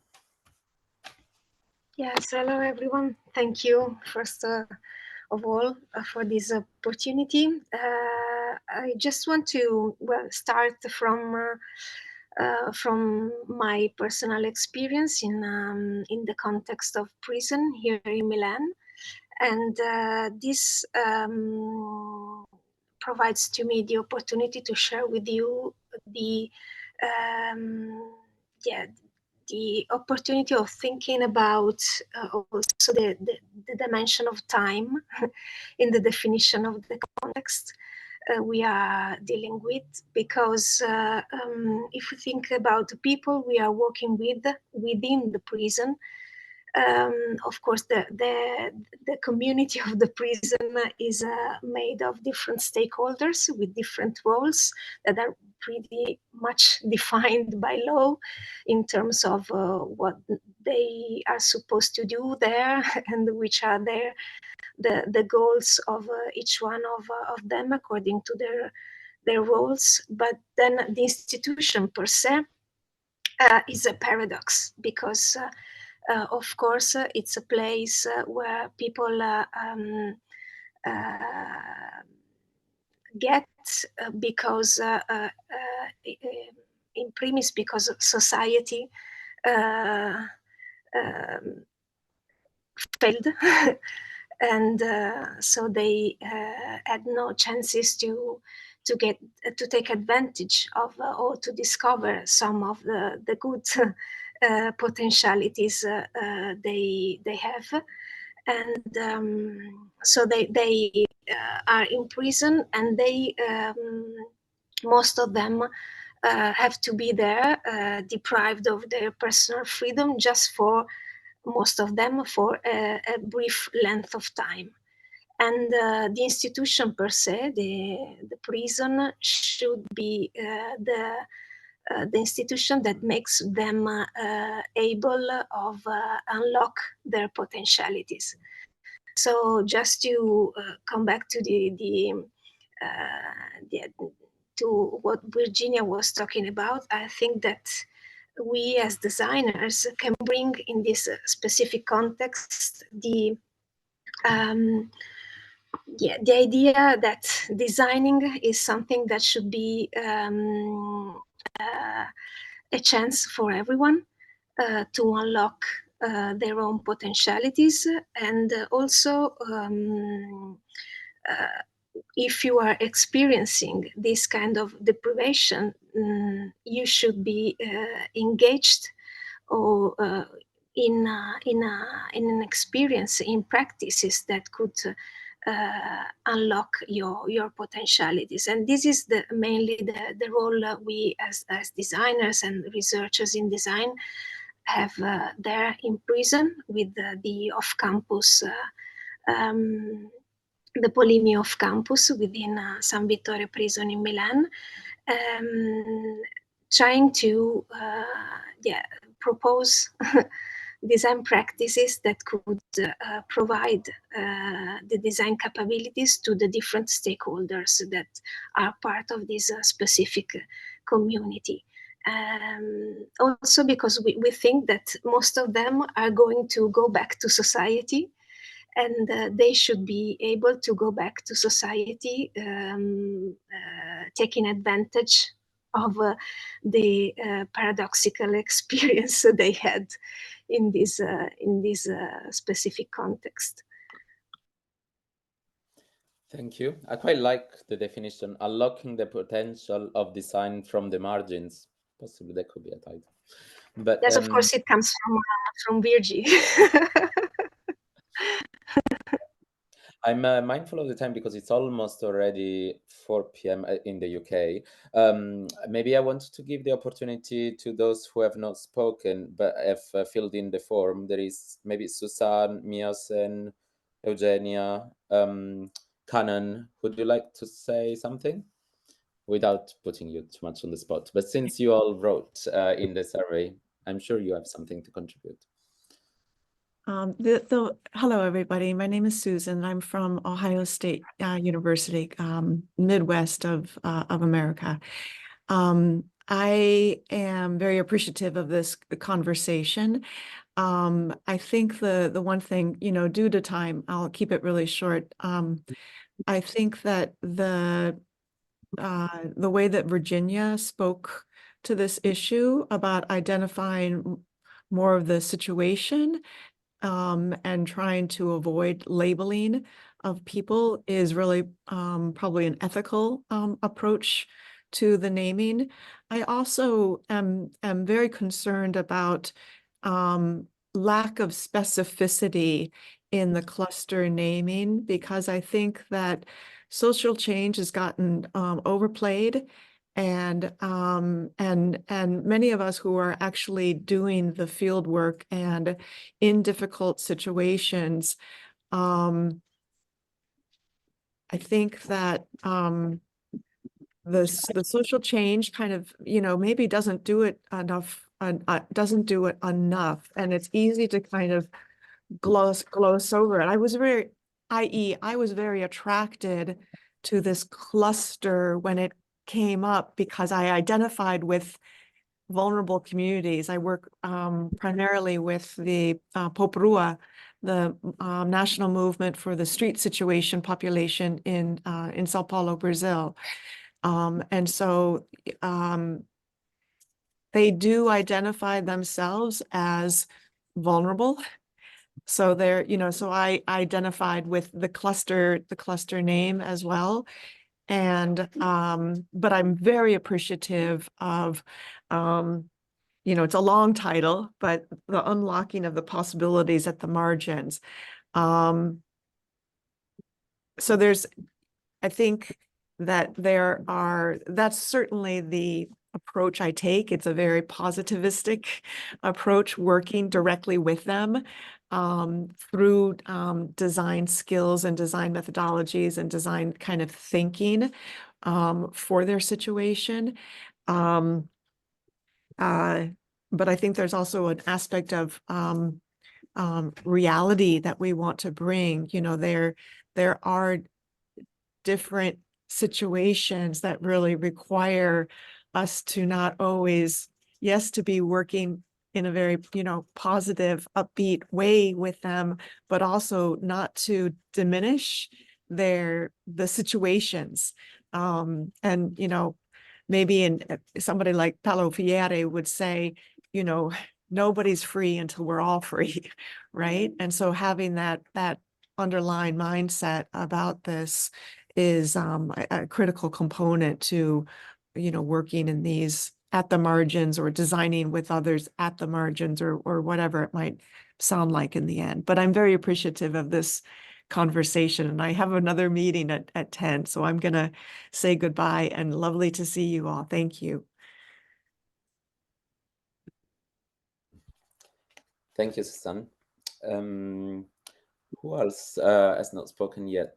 [SPEAKER 8] Yes, hello everyone. Thank you first of all for this opportunity. I just want to start from my personal experience in the context of prison here in Milan, and this provides to me the opportunity to share with you the opportunity of thinking about also the dimension of time in the definition of the context we are dealing with, because if we think about the people we are working with within the prison, of course the community of the prison is made of different stakeholders with different roles that are pretty much defined by law in terms of what they are supposed to do there and which are the goals of each one of them according to their roles. But then the institution per se is a paradox, because of course it's a place where people get because in premise because society failed and so they had no chances to take advantage of or to discover some of the good potentialities they have. And so they are in prison, and they most of them have to be there deprived of their personal freedom, just for most of them for a brief length of time. And the institution per se, the prison, should be the institution that makes them able of unlock their potentialities. So just to come back to to what Virginia was talking about, I think that we as designers can bring in this specific context the idea that designing is something that should be a chance for everyone to unlock their own potentialities. And also if you are experiencing this kind of deprivation, you should be engaged or in an experience, in practices that could unlock your potentialities. And this is mainly the role we as designers and researchers in design have there in prison with the off-campus the Polimi off-campus within San Vittorio prison in Milan, trying to propose design practices that could provide the design capabilities to the different stakeholders that are part of this specific community. Also because we think that most of them are going to go back to society, and they should be able to go back to society taking advantage of the paradoxical experience they had in this specific context.
[SPEAKER 6] Thank you. I quite like the definition, unlocking the potential of design from the margins. Possibly that could be a title. But
[SPEAKER 8] Yes, of course, it comes from Virgi.
[SPEAKER 6] I'm mindful of the time because it's almost already 4 p.m. in the UK. Maybe I want to give the opportunity to those who have not spoken but have filled in the form. There is maybe Susan, Miasen, Eugenia, Canon. Would you like to say something? Without putting you too much on the spot. But since you all wrote in the survey, I'm sure you have something to contribute.
[SPEAKER 7] Hello, everybody. My name is Susan. I'm from Ohio State University, Midwest of America. I am very appreciative of this conversation. I think the one thing, due to time, I'll keep it really short. I think that the way that Virginia spoke to this issue about identifying more of the situation and trying to avoid labeling of people is really probably an ethical approach to the naming. I also am very concerned about lack of specificity in the cluster naming, because I think that social change has gotten overplayed. And many of us who are actually doing the field work and in difficult situations, I think that the social change kind of, maybe doesn't do it enough, and it's easy to kind of gloss over it. I was very attracted to this cluster when it came up because I identified with vulnerable communities. I work primarily with the Poprua, the national movement for the street situation population in Sao Paulo, Brazil. And so they do identify themselves as vulnerable. So they're, so I identified with the cluster name as well. And, but I'm very appreciative of, it's a long title, but the unlocking of the possibilities at the margins. So I think that that's certainly the approach I take. It's a very positivistic approach, working directly with them through design skills and design methodologies and design kind of thinking for their situation. But I think there's also an aspect of reality that we want to bring. There are different situations that really require us to not always, to be working in a very, positive, upbeat way with them, but also not to diminish the situations. And, maybe somebody like Paulo Freire would say, nobody's free until we're all free, right? And so having that underlying mindset about this is a critical component to, working in these at the margins or designing with others at the margins or whatever it might sound like in the end. But I'm very appreciative of this conversation, and I have another meeting at 10, so I'm gonna say goodbye, and lovely to see you all. Thank you.
[SPEAKER 6] Thank you, Susan. Who else has not spoken yet?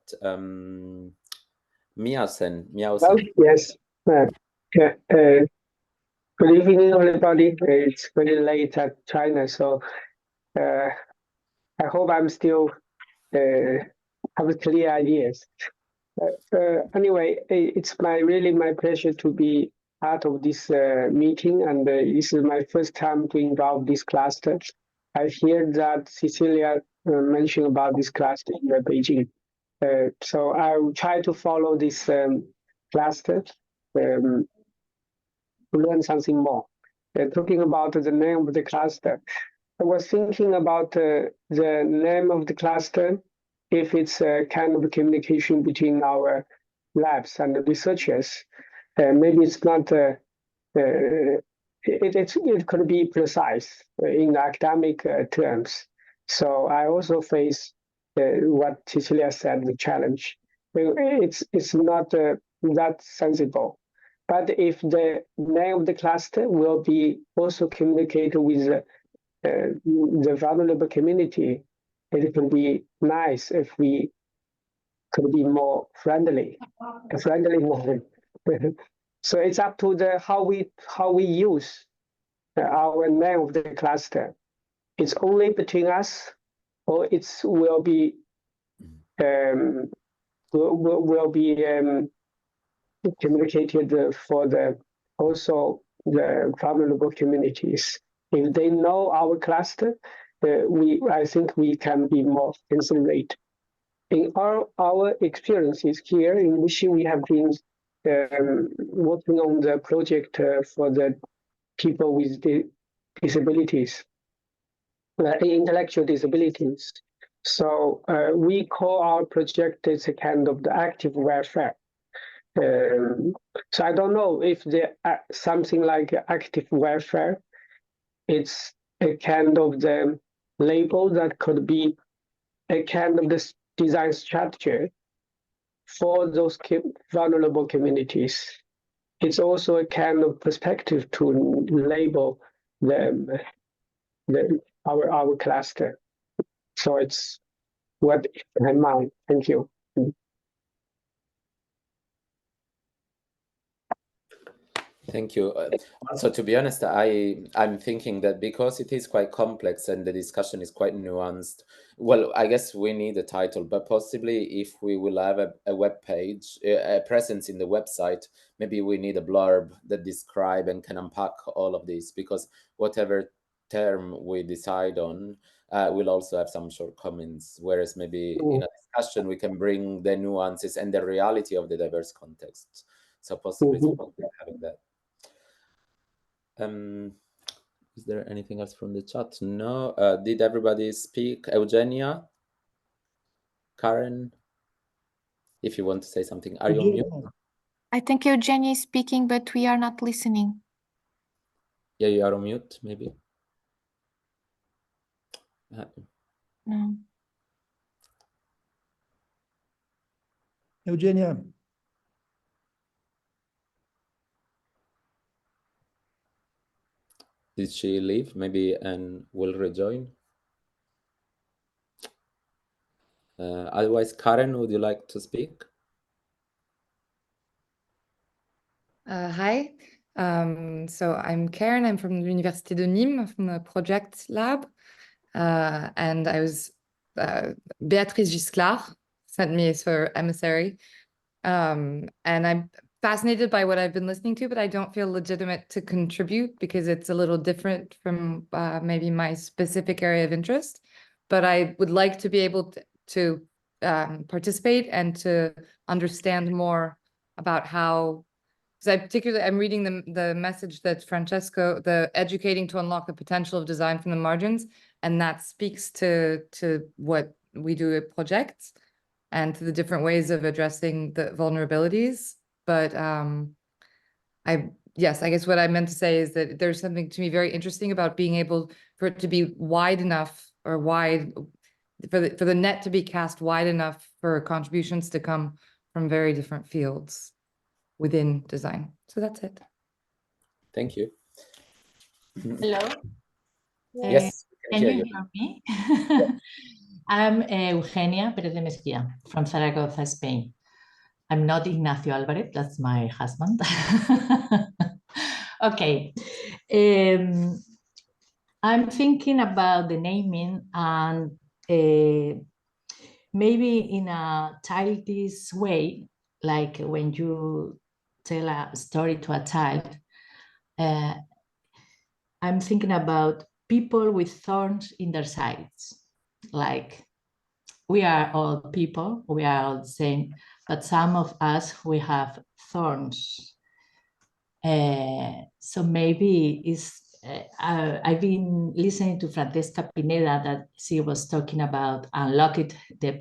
[SPEAKER 6] Miasen.
[SPEAKER 2] Well, yes. Good evening, everybody. It's very late at China, so I hope I'm still have clear ideas. Anyway, it's really my pleasure to be part of this meeting, and this is my first time to involve this cluster. I hear that Cecilia mentioned about this cluster in Beijing. So I will try to follow this cluster to learn something more. Talking about the name of the cluster, I was thinking about the name of the cluster, if it's a kind of communication between our labs and the researchers. Maybe it's not it could be precise in academic terms. So I also face what Cecilia said, the challenge. It's not that sensible. But if the name of the cluster will be also communicated with the vulnerable community, it can be nice if we could be more friendly, more. So it's up to the how we use our name of the cluster. It's only between us, or it's will be communicated for the also the vulnerable communities. If they know our cluster, I think we can be more considerate. In our experiences here in Wuxi, we have been working on the project for the people with disabilities, intellectual disabilities. So we call our project as a kind of the active welfare. So I don't know if the something like active welfare, it's a kind of the label that could be a kind of this design strategy for those vulnerable communities. It's also a kind of perspective to label our cluster. So it's what in my mind. Thank you.
[SPEAKER 6] Thank you. Also, to be honest, I'm thinking that because it is quite complex and the discussion is quite nuanced, well, I guess we need a title, but possibly if we will have a web page, a presence in the website, maybe we need a blurb that describe and can unpack all of this, because whatever term we decide on will also have some shortcomings, whereas maybe in a discussion we can bring the nuances and the reality of the diverse contexts. So possibly having that. Is there anything else from the chat? No. Did everybody speak? Eugenia? Karen? If you want to say something, are you on mute?
[SPEAKER 4] I think Eugenia is speaking, but we are not listening.
[SPEAKER 6] Yeah, you are on mute, maybe.
[SPEAKER 4] No.
[SPEAKER 5] Eugenia.
[SPEAKER 6] Did she leave? Maybe and will rejoin. Otherwise, Karen, would you like to speak?
[SPEAKER 14] Hi. So I'm Karen. I'm from the Université de Nîmes, from the project lab. And I was, Béatrice Gisclard sent me as her emissary. And I'm fascinated by what I've been listening to, but I don't feel legitimate to contribute because it's a little different from maybe my specific area of interest. But I would like to be able to participate and to understand more about how, because I'm reading the message that Francesco, the educating to unlock the potential of design from the margins, and that speaks to what we do at projects and to the different ways of addressing the vulnerabilities. But yes, I guess what I meant to say is that there's something to me very interesting about being able for it to be wide enough, or wide for the net to be cast wide enough for contributions to come from very different fields within design. So that's it.
[SPEAKER 6] Thank you.
[SPEAKER 15] Hello.
[SPEAKER 6] Yes.
[SPEAKER 15] Can you hear me? I'm Eugenia Pérez de Mesquia from Zaragoza, Spain. I'm not Ignacio Álvarez, that's my husband. Okay. I'm thinking about the naming and maybe in a childish way, like when you tell a story to a child, I'm thinking about people with thorns in their sides. Like, we are all people, we are all the same, but some of us, we have thorns. So maybe I've been listening to Francesca Pineda that she was talking about unlocking the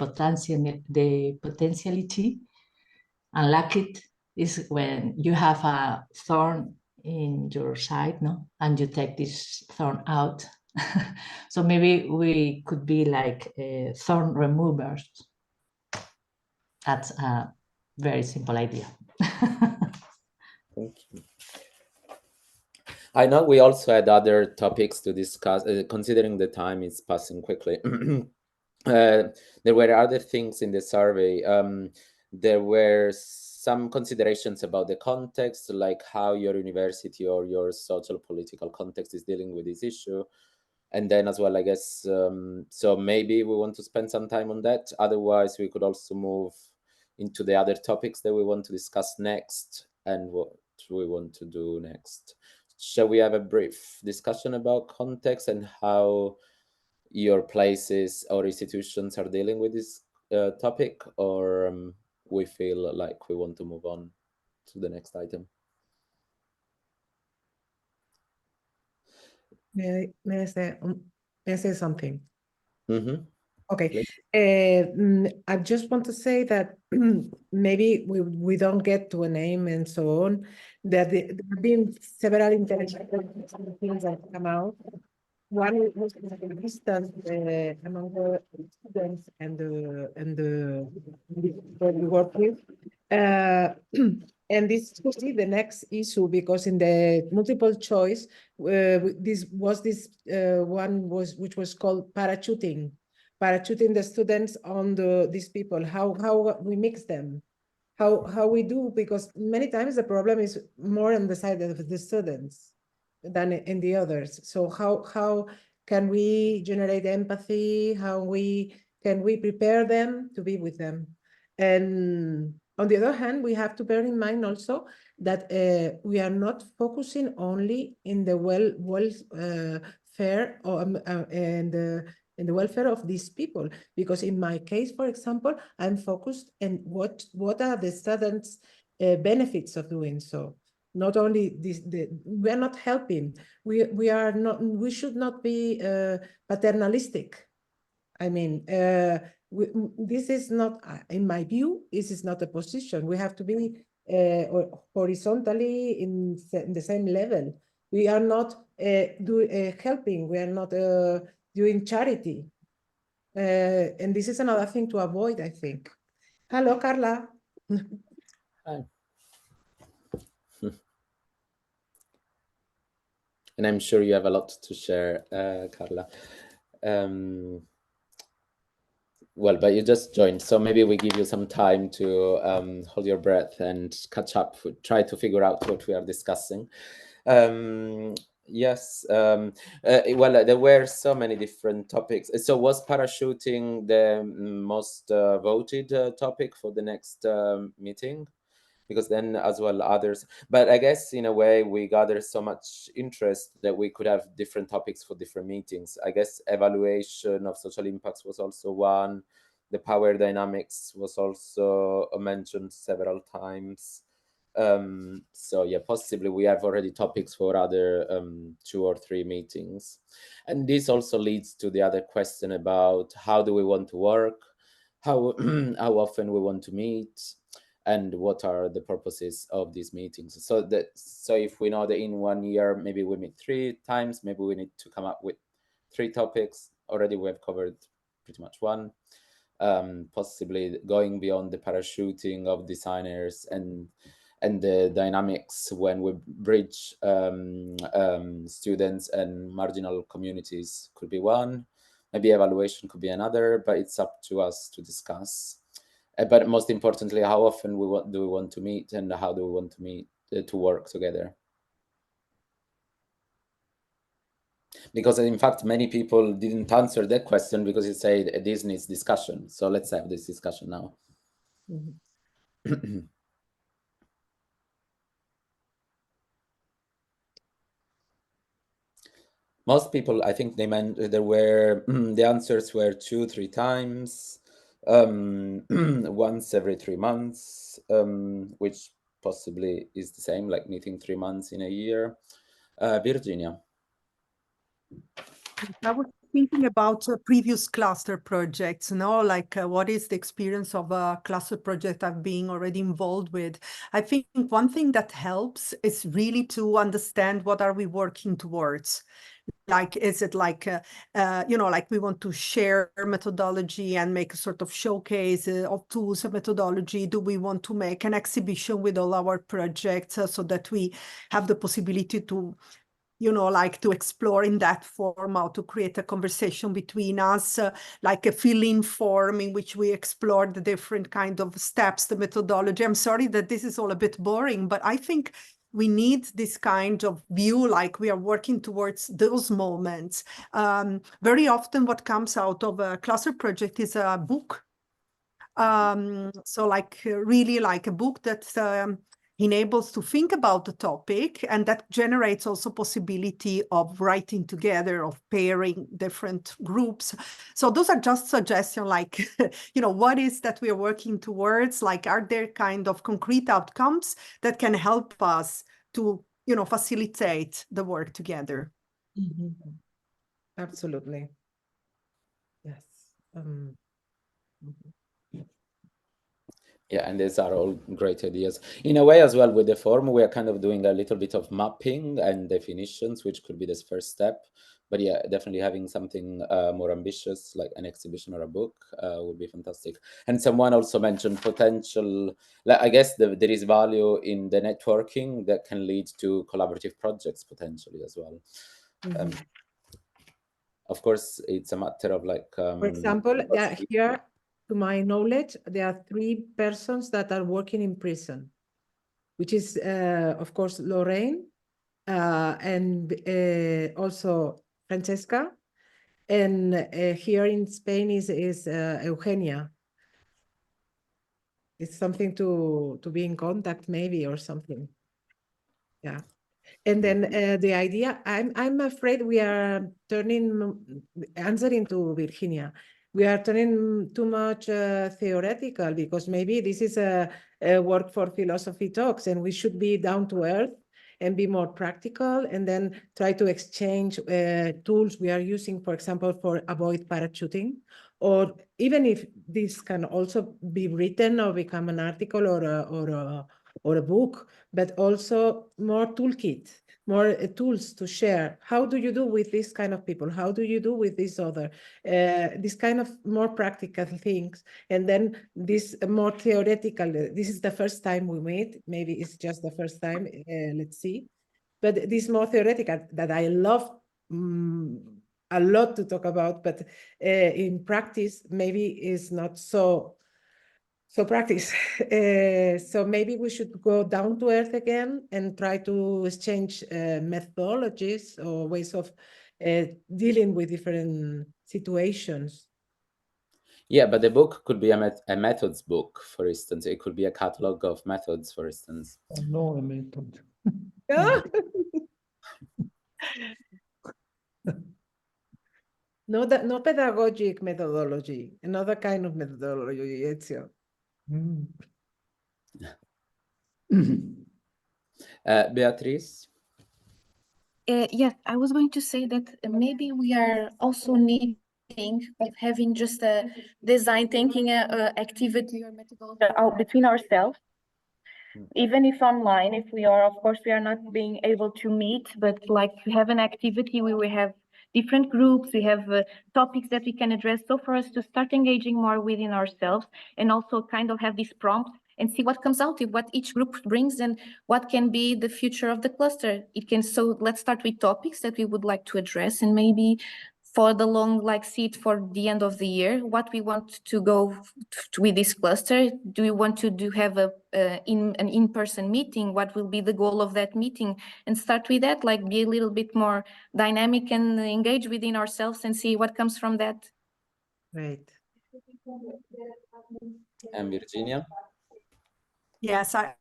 [SPEAKER 15] potentiality. Unlock it is when you have a thorn in your side, no? And you take this thorn out. So maybe we could be like thorn removers. That's a very simple idea.
[SPEAKER 6] Thank you. I know we also had other topics to discuss, considering the time is passing quickly. There were other things in the survey. There were some considerations about the context, like how your university or your social political context is dealing with this issue. And then as well, I guess, so maybe we want to spend some time on that. Otherwise, we could also move into the other topics that we want to discuss next and what we want to do next. Shall we have a brief discussion about context and how your places or institutions are dealing with this topic, or we feel like we want to move on to the next item?
[SPEAKER 1] May I say something?
[SPEAKER 6] Mm-hmm.
[SPEAKER 1] Okay. I just want to say that maybe we don't get to a name and so on, that there have been several interesting things that come out. One was the distance among the students and the people we work with. And this could be the next issue, because in the multiple choice, this one which was called parachuting the students on these people, how we mix them, how we do, because many times the problem is more on the side of the students than in the others. So how can we generate empathy? How can we prepare them to be with them? And on the other hand, we have to bear in mind also that we are not focusing only in the welfare and the welfare of these people, because in my case, for example, I'm focused on what are the students' benefits of doing so. Not only this, we are not helping. We should not be paternalistic. I mean, this is not, in my view, this is not a position. We have to be horizontally in the same level. We are not helping. We are not doing charity. And this is another thing to avoid, I think. Hello, Carla.
[SPEAKER 6] Hi. And I'm sure you have a lot to share, Carla. Well, but you just joined, so maybe we give you some time to hold your breath and catch up, try to figure out what we are discussing. Yes, well, there were so many different topics. So was parachuting the most voted topic for the next meeting? Because then as well others, but I guess in a way we gather so much interest that we could have different topics for different meetings. I guess evaluation of social impacts was also one. The power dynamics was also mentioned several times. So yeah, possibly we have already topics for other 2 or 3 meetings. And this also leads to the other question about how do we want to work, how often we want to meet, and what are the purposes of these meetings. So if we know that in 1 year maybe we meet 3 times, maybe we need to come up with 3 topics. Already we have covered pretty much one. Possibly going beyond the parachuting of designers and the dynamics when we bridge students and marginal communities could be one. Maybe evaluation could be another, but it's up to us to discuss. But most importantly, how often do we want to meet, and how do we want to meet to work together? Because in fact, many people didn't answer that question because it said this needs discussion. So let's have this discussion now. Mm-hmm. Most people, I think they meant there were the answers were 2-3 times, once every 3 months, which possibly is the same, like meeting 3 months in a year. Virginia.
[SPEAKER 10] thinking about previous cluster projects, like what is the experience of a cluster project I've been already involved with. I think one thing that helps is really to understand what are we working towards. Like, is it like, like we want to share methodology and make a sort of showcase of tools and methodology? Do we want to make an exhibition with all our projects so that we have the possibility to like to explore in that form, how to create a conversation between us, like a fill-in form in which we explore the different kind of steps, the methodology. I'm sorry that this is all a bit boring, but I think we need this kind of view, like we are working towards those moments. Very often what comes out of a cluster project is a book. So like really like a book that enables to think about the topic, and that generates also possibility of writing together, of pairing different groups. So those are just suggestions, like, what is that we are working towards? Like, are there kind of concrete outcomes that can help us to, facilitate the work together?
[SPEAKER 1] Mm-hmm. Absolutely. Yes.
[SPEAKER 6] Yeah, and these are all great ideas. In a way as well, with the form, we are kind of doing a little bit of mapping and definitions, which could be this first step. But yeah, definitely having something more ambitious, like an exhibition or a book, would be fantastic. And someone also mentioned potential, I guess there is value in the networking that can lead to collaborative projects potentially as well.
[SPEAKER 1] Mm-hmm.
[SPEAKER 6] Of course, it's a matter of like...
[SPEAKER 1] For example, here, to my knowledge, there are 3 persons that are working in prison, which is, of course, Lorraine, and also Francesca. And here in Spain is Eugenia. It's something to be in contact maybe, or something. Yeah. And then the idea, I'm afraid we are answering to Virginia, we are turning too much theoretical, because maybe this is a work for philosophy talks, and we should be down to earth and be more practical, and then try to exchange tools we are using, for example, for avoid parachuting, or even if this can also be written or become an article or a book, but also more toolkit, more tools to share. How do you do with this kind of people? How do you do with this other? This kind of more practical things. And then this more theoretical, this is the first time we meet. Maybe it's just the first time, let's see. But this more theoretical that I love a lot to talk about, but in practice, maybe is not so practice. So maybe we should go down to earth again and try to exchange methodologies or ways of dealing with different situations.
[SPEAKER 6] Yeah, but the book could be a methods book, for instance. It could be a catalog of methods, for instance.
[SPEAKER 5] No, a method.
[SPEAKER 1] No pedagogic methodology, another kind of methodology, Ezio.
[SPEAKER 6] Beatrice?
[SPEAKER 11] Yes, I was going to say that maybe we are also needing of having just a design thinking activity or methodology between ourselves, even if online, if we are, of course, we are not being able to meet, but like to have an activity where we have different groups, we have topics that we can address. So for us to start engaging more within ourselves, and also kind of have this prompt and see what comes out of what each group brings and what can be the future of the cluster. So let's start with topics that we would like to address, and maybe for the long, see it for the end of the year, what we want to go with this cluster. Do we want to have an in-person meeting? What will be the goal of that meeting? And start with that, be a little bit more dynamic and engage within ourselves and see what comes from that.
[SPEAKER 1] Right.
[SPEAKER 6] And Virginia?
[SPEAKER 10] Yes, I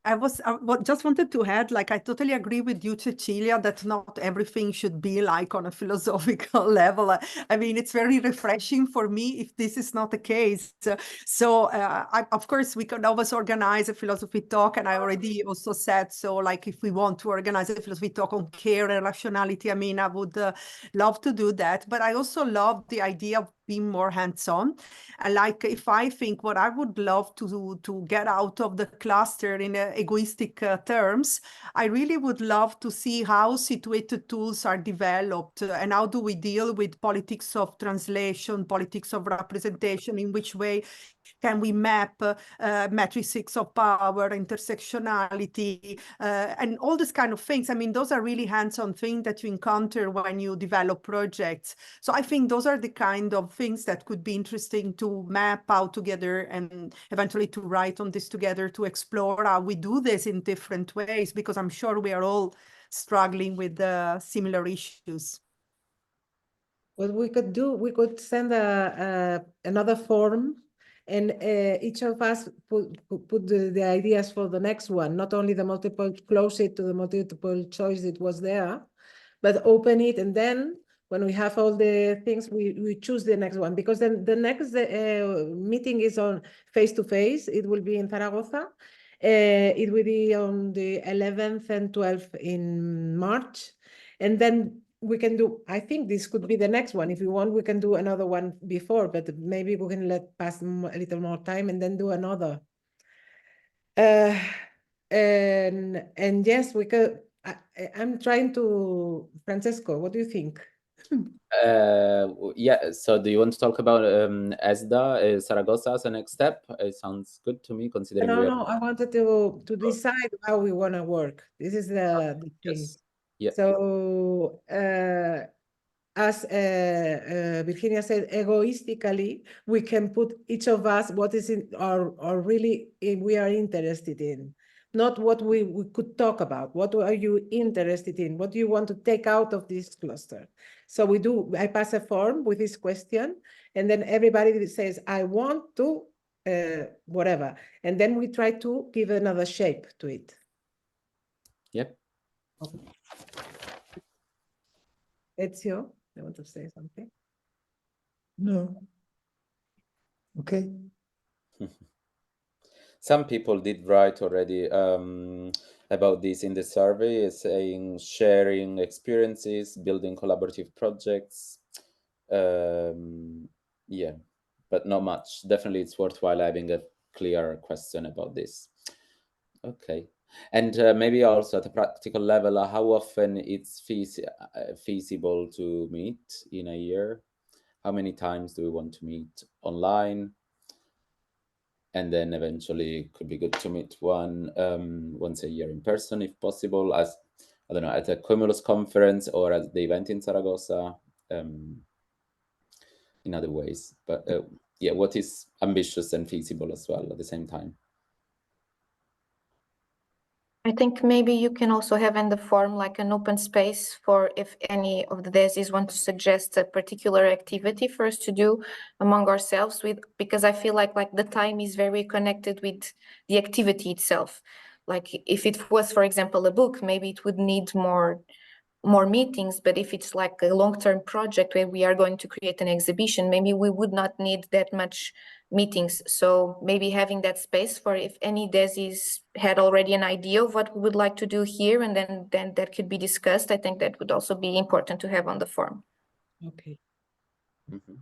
[SPEAKER 10] just wanted to add, like, I totally agree with you, Cecilia, that not everything should be like on a philosophical level. I mean, it's very refreshing for me if this is not the case. Of course, we can always organize a philosophy talk, and I already also said, so like, if we want to organize a philosophy talk on care and rationality, I mean, I would love to do that. But I also love the idea of being more hands-on. And like, if I think what I would love to get out of the cluster in egoistic terms, I really would love to see how situated tools are developed and how do we deal with politics of translation, politics of representation, in which way can we map matrices of power, intersectionality, and all these kind of things. I mean, those are really hands-on things that you encounter when you develop projects. So I think those are the kind of things that could be interesting to map out together and eventually to write on this together, to explore how we do this in different ways, because I'm sure we are all struggling with similar issues.
[SPEAKER 1] What we could do, we could send another form, and each of us put the ideas for the next one, not only the multiple, close it to the multiple choice that was there, but open it, and then when we have all the things, we choose the next one, because then the next meeting is on face-to-face. It will be in Zaragoza. It will be on the 11th and 12th in March, and then we can do, I think this could be the next one. If you want, we can do another one before, but maybe we can let pass a little more time and then do another. And yes, we could. I'm trying to, Francesco, what do you think?
[SPEAKER 6] Yeah, so do you want to talk about ESDA, Zaragoza as a next step? It sounds good to me, considering
[SPEAKER 1] No, I wanted to decide how we want to work. This is the thing.
[SPEAKER 6] Yes. Yeah.
[SPEAKER 1] So as Virginia said, egoistically, we can put each of us what is in or really we are interested in, not what we could talk about. What are you interested in? What do you want to take out of this cluster? So I pass a form with this question, and then everybody says, I want to whatever. And then we try to give another shape to it.
[SPEAKER 6] Yep.
[SPEAKER 1] Okay. Ezio, you want to say something?
[SPEAKER 5] No. Okay.
[SPEAKER 6] Some people did write already about this in the survey, saying sharing experiences, building collaborative projects. Yeah, but not much. Definitely, it's worthwhile having a clear question about this. Okay. And maybe also at a practical level, how often it's feasible to meet in a year? How many times do we want to meet online? And then eventually it could be good to meet once a year in person, if possible, as, I don't know, at a Cumulus conference or at the event in Zaragoza, in other ways. But yeah, what is ambitious and feasible as well at the same time?
[SPEAKER 11] I think maybe you can also have in the form like an open space for if any of the DESIs want to suggest a particular activity for us to do among ourselves because I feel like the time is very connected with the activity itself. Like if it was, for example, a book, maybe it would need more meetings, but if it's like a long-term project where we are going to create an exhibition, maybe we would not need that much meetings. So maybe having that space for if any DESIs had already an idea of what we would like to do here, and then that could be discussed. I think that would also be important to have on the form.
[SPEAKER 1] Okay.
[SPEAKER 6] Mm-hmm.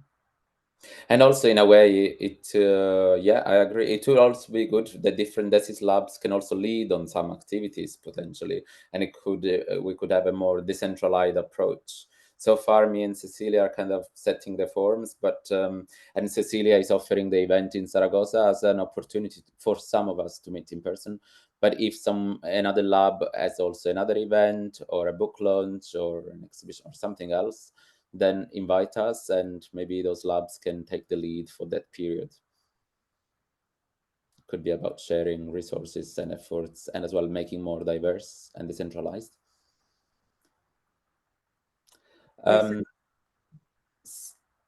[SPEAKER 6] And also, in a way, yeah, I agree. It will also be good that different DESIS labs can also lead on some activities potentially, and it could we could have a more decentralized approach. So far, me and Cecilia are kind of setting the forms, but and Cecilia is offering the event in Zaragoza as an opportunity for some of us to meet in person. But if another lab has also another event or a book launch or an exhibition or something else, then invite us, and maybe those labs can take the lead for that period. It could be about sharing resources and efforts, and as well making more diverse and decentralized.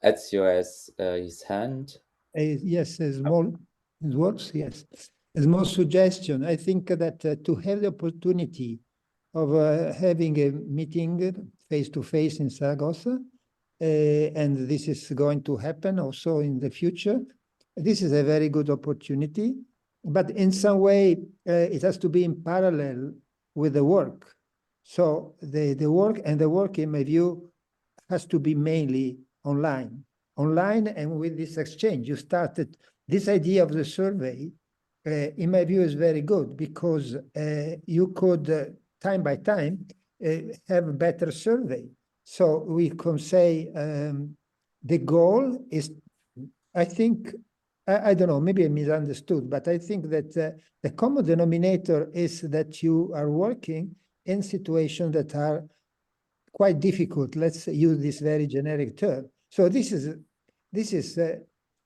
[SPEAKER 6] Ezio has his hand.
[SPEAKER 5] Yes, small words, yes. small suggestion. I think that to have the opportunity of having a meeting face-to-face in Saragossa, and this is going to happen also in the future, this is a very good opportunity, but in some way it has to be in parallel with the work. So the work in my view has to be mainly online, and with this exchange. You started this idea of the survey, in my view, is very good because you could time by time have a better survey. So we can say the goal is, I think, I don't know, maybe I misunderstood, but I think that the common denominator is that you are working in situations that are quite difficult. Let's use this very generic term. So this is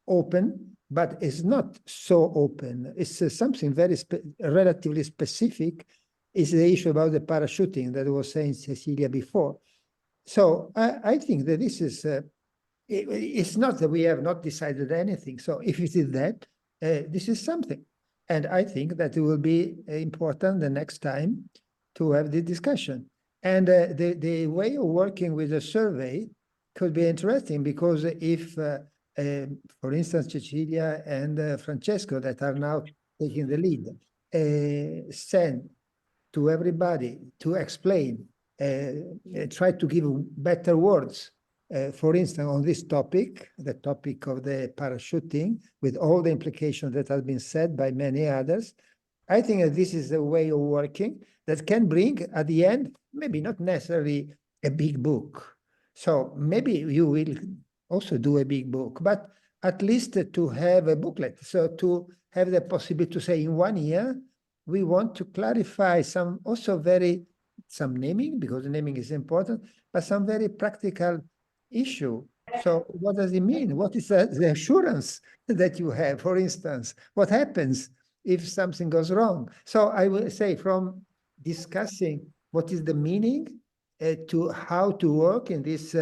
[SPEAKER 5] open, but it's not so open. It's something very relatively specific. Is the issue about the parachuting that was saying Cecilia before. So I think that this is, it's not that we have not decided anything. So if it is that, this is something. And I think that it will be important the next time to have the discussion. And the way of working with a survey could be interesting because if, for instance, Cecilia and Francesco, that are now taking the lead, send to everybody to explain, try to give better words, for instance, on this topic, the topic of the parachuting, with all the implications that have been said by many others. I think that this is a way of working that can bring at the end, maybe not necessarily a big book. So maybe you will also do a big book, but at least to have a booklet. So to have the possibility to say in 1 year, we want to clarify some naming, because naming is important, but some very practical issue. So what does it mean? What is the assurance that you have, for instance? What happens if something goes wrong? So I will say from discussing what is the meaning to how to work in this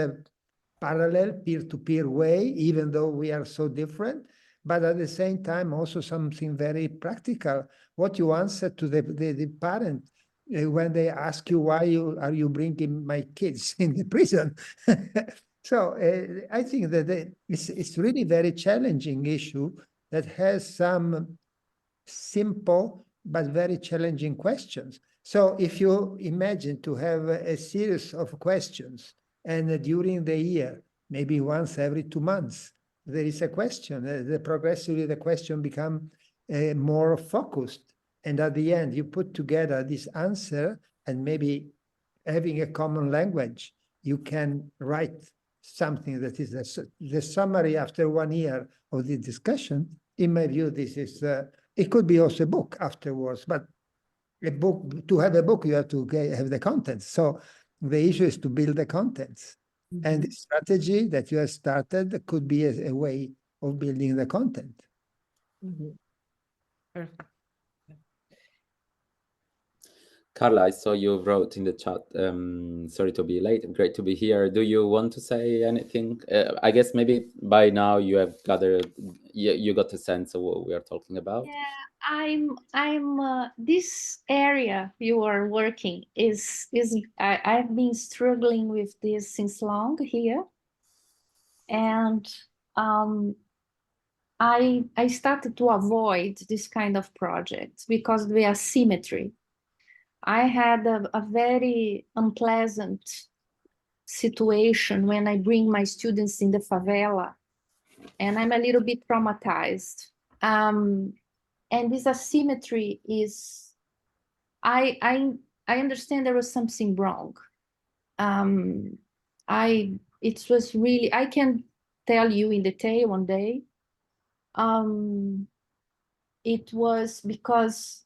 [SPEAKER 5] parallel peer-to-peer way, even though we are so different, but at the same time also something very practical. What you answer to the parent when they ask you, why are you bringing my kids in the prison? So I think that it's really very challenging issue that has some simple but very challenging questions. So if you imagine to have a series of questions and during the year, maybe once every 2 months, there is a question, progressively the question become more focused. And at the end, you put together this answer and maybe having a common language, you can write something that is the summary after 1 year of the discussion. In my view, this is, it could be also a book afterwards, but a book, to have a book, you have to have the contents. So the issue is to build the contents. Mm-hmm. And the strategy that you have started could be a way of building the content.
[SPEAKER 9] Mm-hmm. Perfect.
[SPEAKER 6] Carla, I saw you wrote in the chat, sorry to be late, great to be here. Do you want to say anything? I guess maybe by now you have gathered, you got a sense of what we are talking about.
[SPEAKER 8] Yeah, I'm this area you are working is I've been struggling with this since long here. And I started to avoid this kind of projects because of the asymmetry. I had a very unpleasant situation when I bring my students in the favela, and I'm a little bit traumatized. And this asymmetry is, I understand there was something wrong. It was really, I can tell you in detail one day. It was because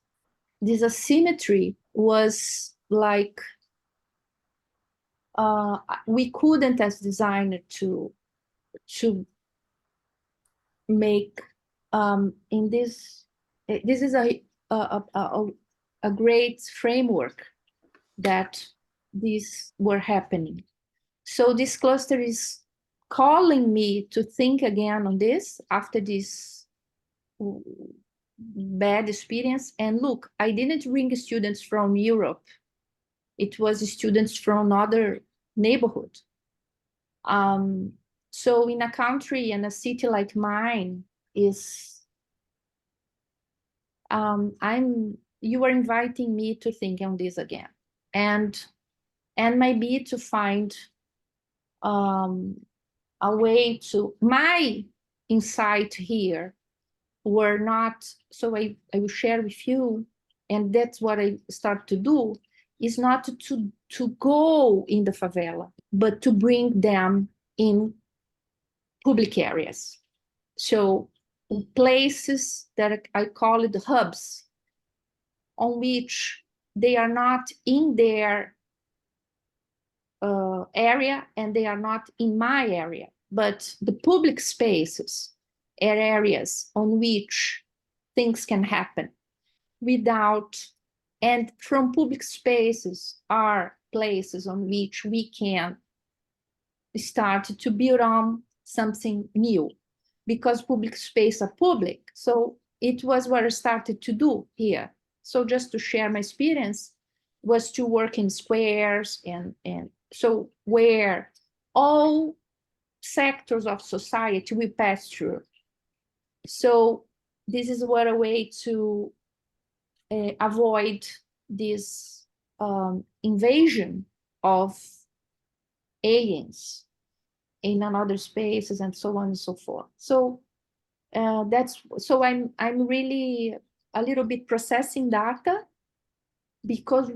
[SPEAKER 8] this asymmetry was like, we couldn't as designer to make in this is a great framework that these were happening. So this cluster is calling me to think again on this after this
[SPEAKER 16] bad experience. And look, I didn't bring students from Europe. It was students from another neighborhood. So in a country and a city like mine you are inviting me to think on this again, and maybe to find a way to, my insight here were not, so I will share with you, and that's what I start to do, is not to go in the favela, but to bring them in public areas. So places that I call it the hubs, on which they are not in their area and they are not in my area, but the public spaces are areas on which things can happen without, and from public spaces are places on which we can start to build on something new, because public space are public. So it was what I started to do here. So just to share my experience was to work in squares and so where all sectors of society we pass through. So this is what a way to avoid this invasion of aliens in another spaces and so on and so forth. So that's, so I'm really a little bit processing data, because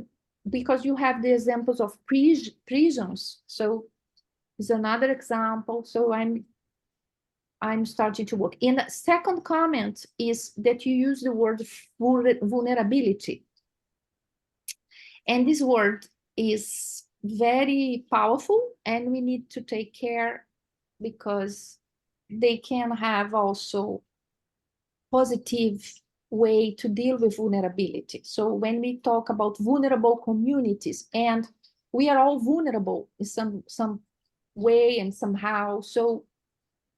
[SPEAKER 16] you have the examples of prisons. So it's another example. So I'm starting to work. And the second comment is that you use the word vulnerability. And this word is very powerful, and we need to take care, because they can have also positive way to deal with vulnerability. So when we talk about vulnerable communities, and we are all vulnerable in some way and somehow. So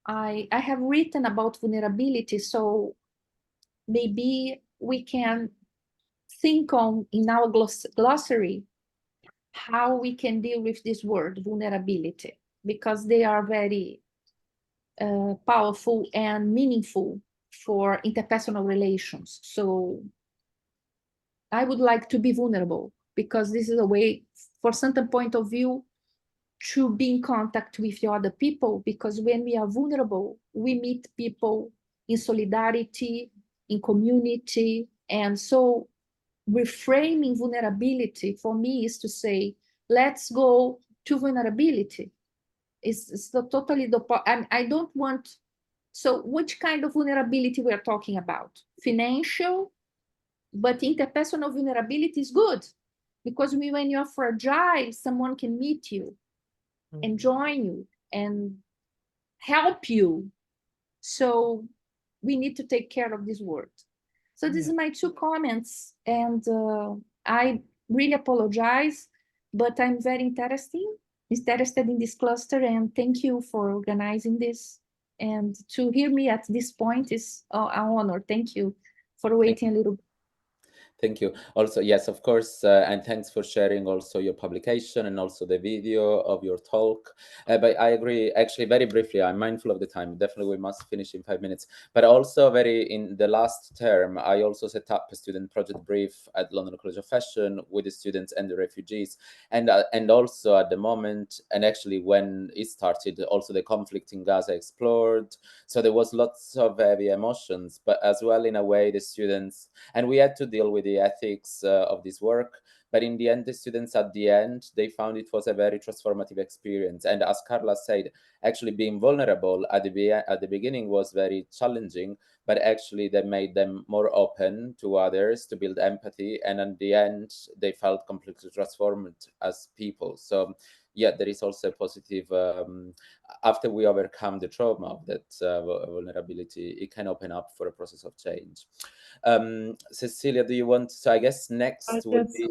[SPEAKER 16] I have written about vulnerability, so maybe we can think on in our glossary how we can deal with this word vulnerability, because they are very powerful and meaningful for interpersonal relations. So I would like to be vulnerable, because this is a way, for certain point of view, to be in contact with the other people, because when we are vulnerable, we meet people in solidarity, in community. And so reframing vulnerability for me is to say, let's go to vulnerability. It's the totally the, and I don't want, so which kind of vulnerability we're talking about? Financial, but interpersonal vulnerability is good, because when you're fragile, someone can meet you and join you and help you. So we need to take care of this word. So this is my two comments, and I really apologize, but I'm very interested in this cluster, and thank you for organizing this. And to hear me at this point is an honor. Thank you for waiting a little bit.
[SPEAKER 6] Thank you. Also, yes, of course, and thanks for sharing also your publication and also the video of your talk. But I agree, actually, very briefly, I'm mindful of the time. Definitely, we must finish in 5 minutes. But also, in the last term, I also set up a student project brief at London College of Fashion with the students and the refugees. And also at the moment, and actually when it started, also the conflict in Gaza explored. So there was lots of heavy emotions, but as well, in a way, the students, and we had to deal with the ethics of this work, but in the end, the students at the end, they found it was a very transformative experience. And as Carla said, actually being vulnerable at the beginning was very challenging, but actually that made them more open to others, to build empathy, and at the end, they felt completely transformed as people. So yeah, there is also a positive, after we overcome the trauma of that vulnerability, it can open up for a process of change. Cecilia, do you want, so I guess next would be...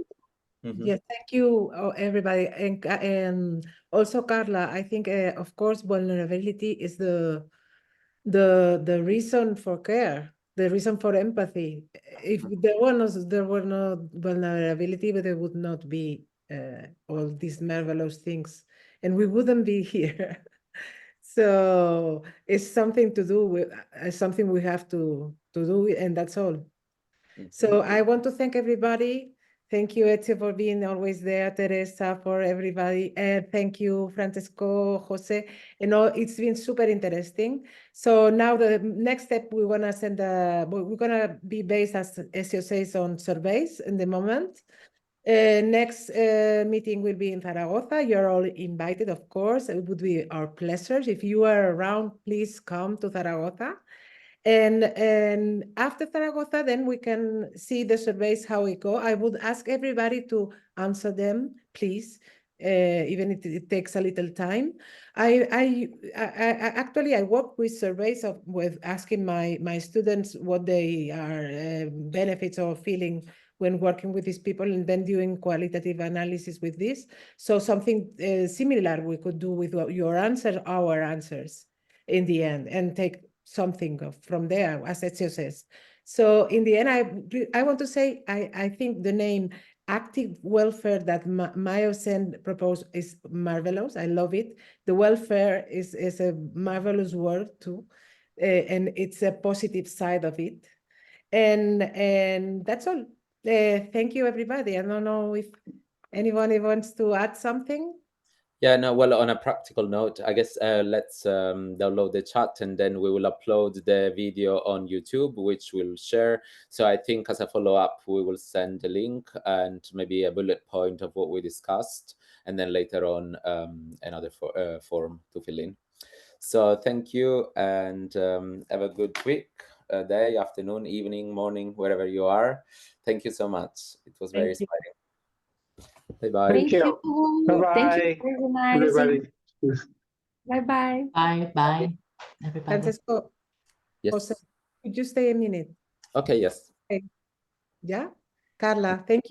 [SPEAKER 1] Yes, thank you, everybody. And also, Carla, I think, of course, vulnerability is the reason for care. the reason for empathy. If there were no vulnerability, but there would not be all these marvelous things, and we wouldn't be here. So it's something to do with something we have to do, and that's all. So I want to thank everybody. Thank you, Ezio, for being always there, Teresa, for everybody. And thank you, Francesco, Jose. You know, it's been super interesting. So now the next step, we're gonna we're gonna be based, as Ezio says, on surveys in the moment. Next meeting will be in Zaragoza. You're all invited, of course. It would be our pleasure. If you are around, please come to Zaragoza. And after Zaragoza, then we can see the surveys, how it go. I would ask everybody to answer them, please, even if it takes a little time. I actually, I work with surveys with asking my students what they are benefits or feeling when working with these people, and then doing qualitative analysis with this. So something similar we could do with your answers, our answers in the end, and take something from there, as Ezio says. So in the end, I want to say, I think the name active welfare that Mayosen proposed is marvelous. I love it. The welfare is a marvelous word too. And it's a positive side of it. And that's all. Thank you, everybody. I don't know if anyone wants to add something.
[SPEAKER 6] Yeah, no, well, on a practical note, I guess let's download the chat, and then we will upload the video on YouTube, which we'll share. So I think as a follow-up, we will send a link and maybe a bullet point of what we discussed, and then later on another form to fill in. So thank you, and have a good week, day, afternoon, evening, morning, wherever you are. Thank you so much. It was very inspiring. Bye-bye.
[SPEAKER 16] Thank you.
[SPEAKER 2] Bye-bye.
[SPEAKER 16] Thank you for organizing.
[SPEAKER 2] Everybody.
[SPEAKER 16] Bye-bye.
[SPEAKER 15] Bye, everybody.
[SPEAKER 1] Francesco,
[SPEAKER 6] Yes.
[SPEAKER 1] Jose, could you stay a minute?
[SPEAKER 6] Okay, yes.
[SPEAKER 1] Okay. Yeah? Carla, thank you.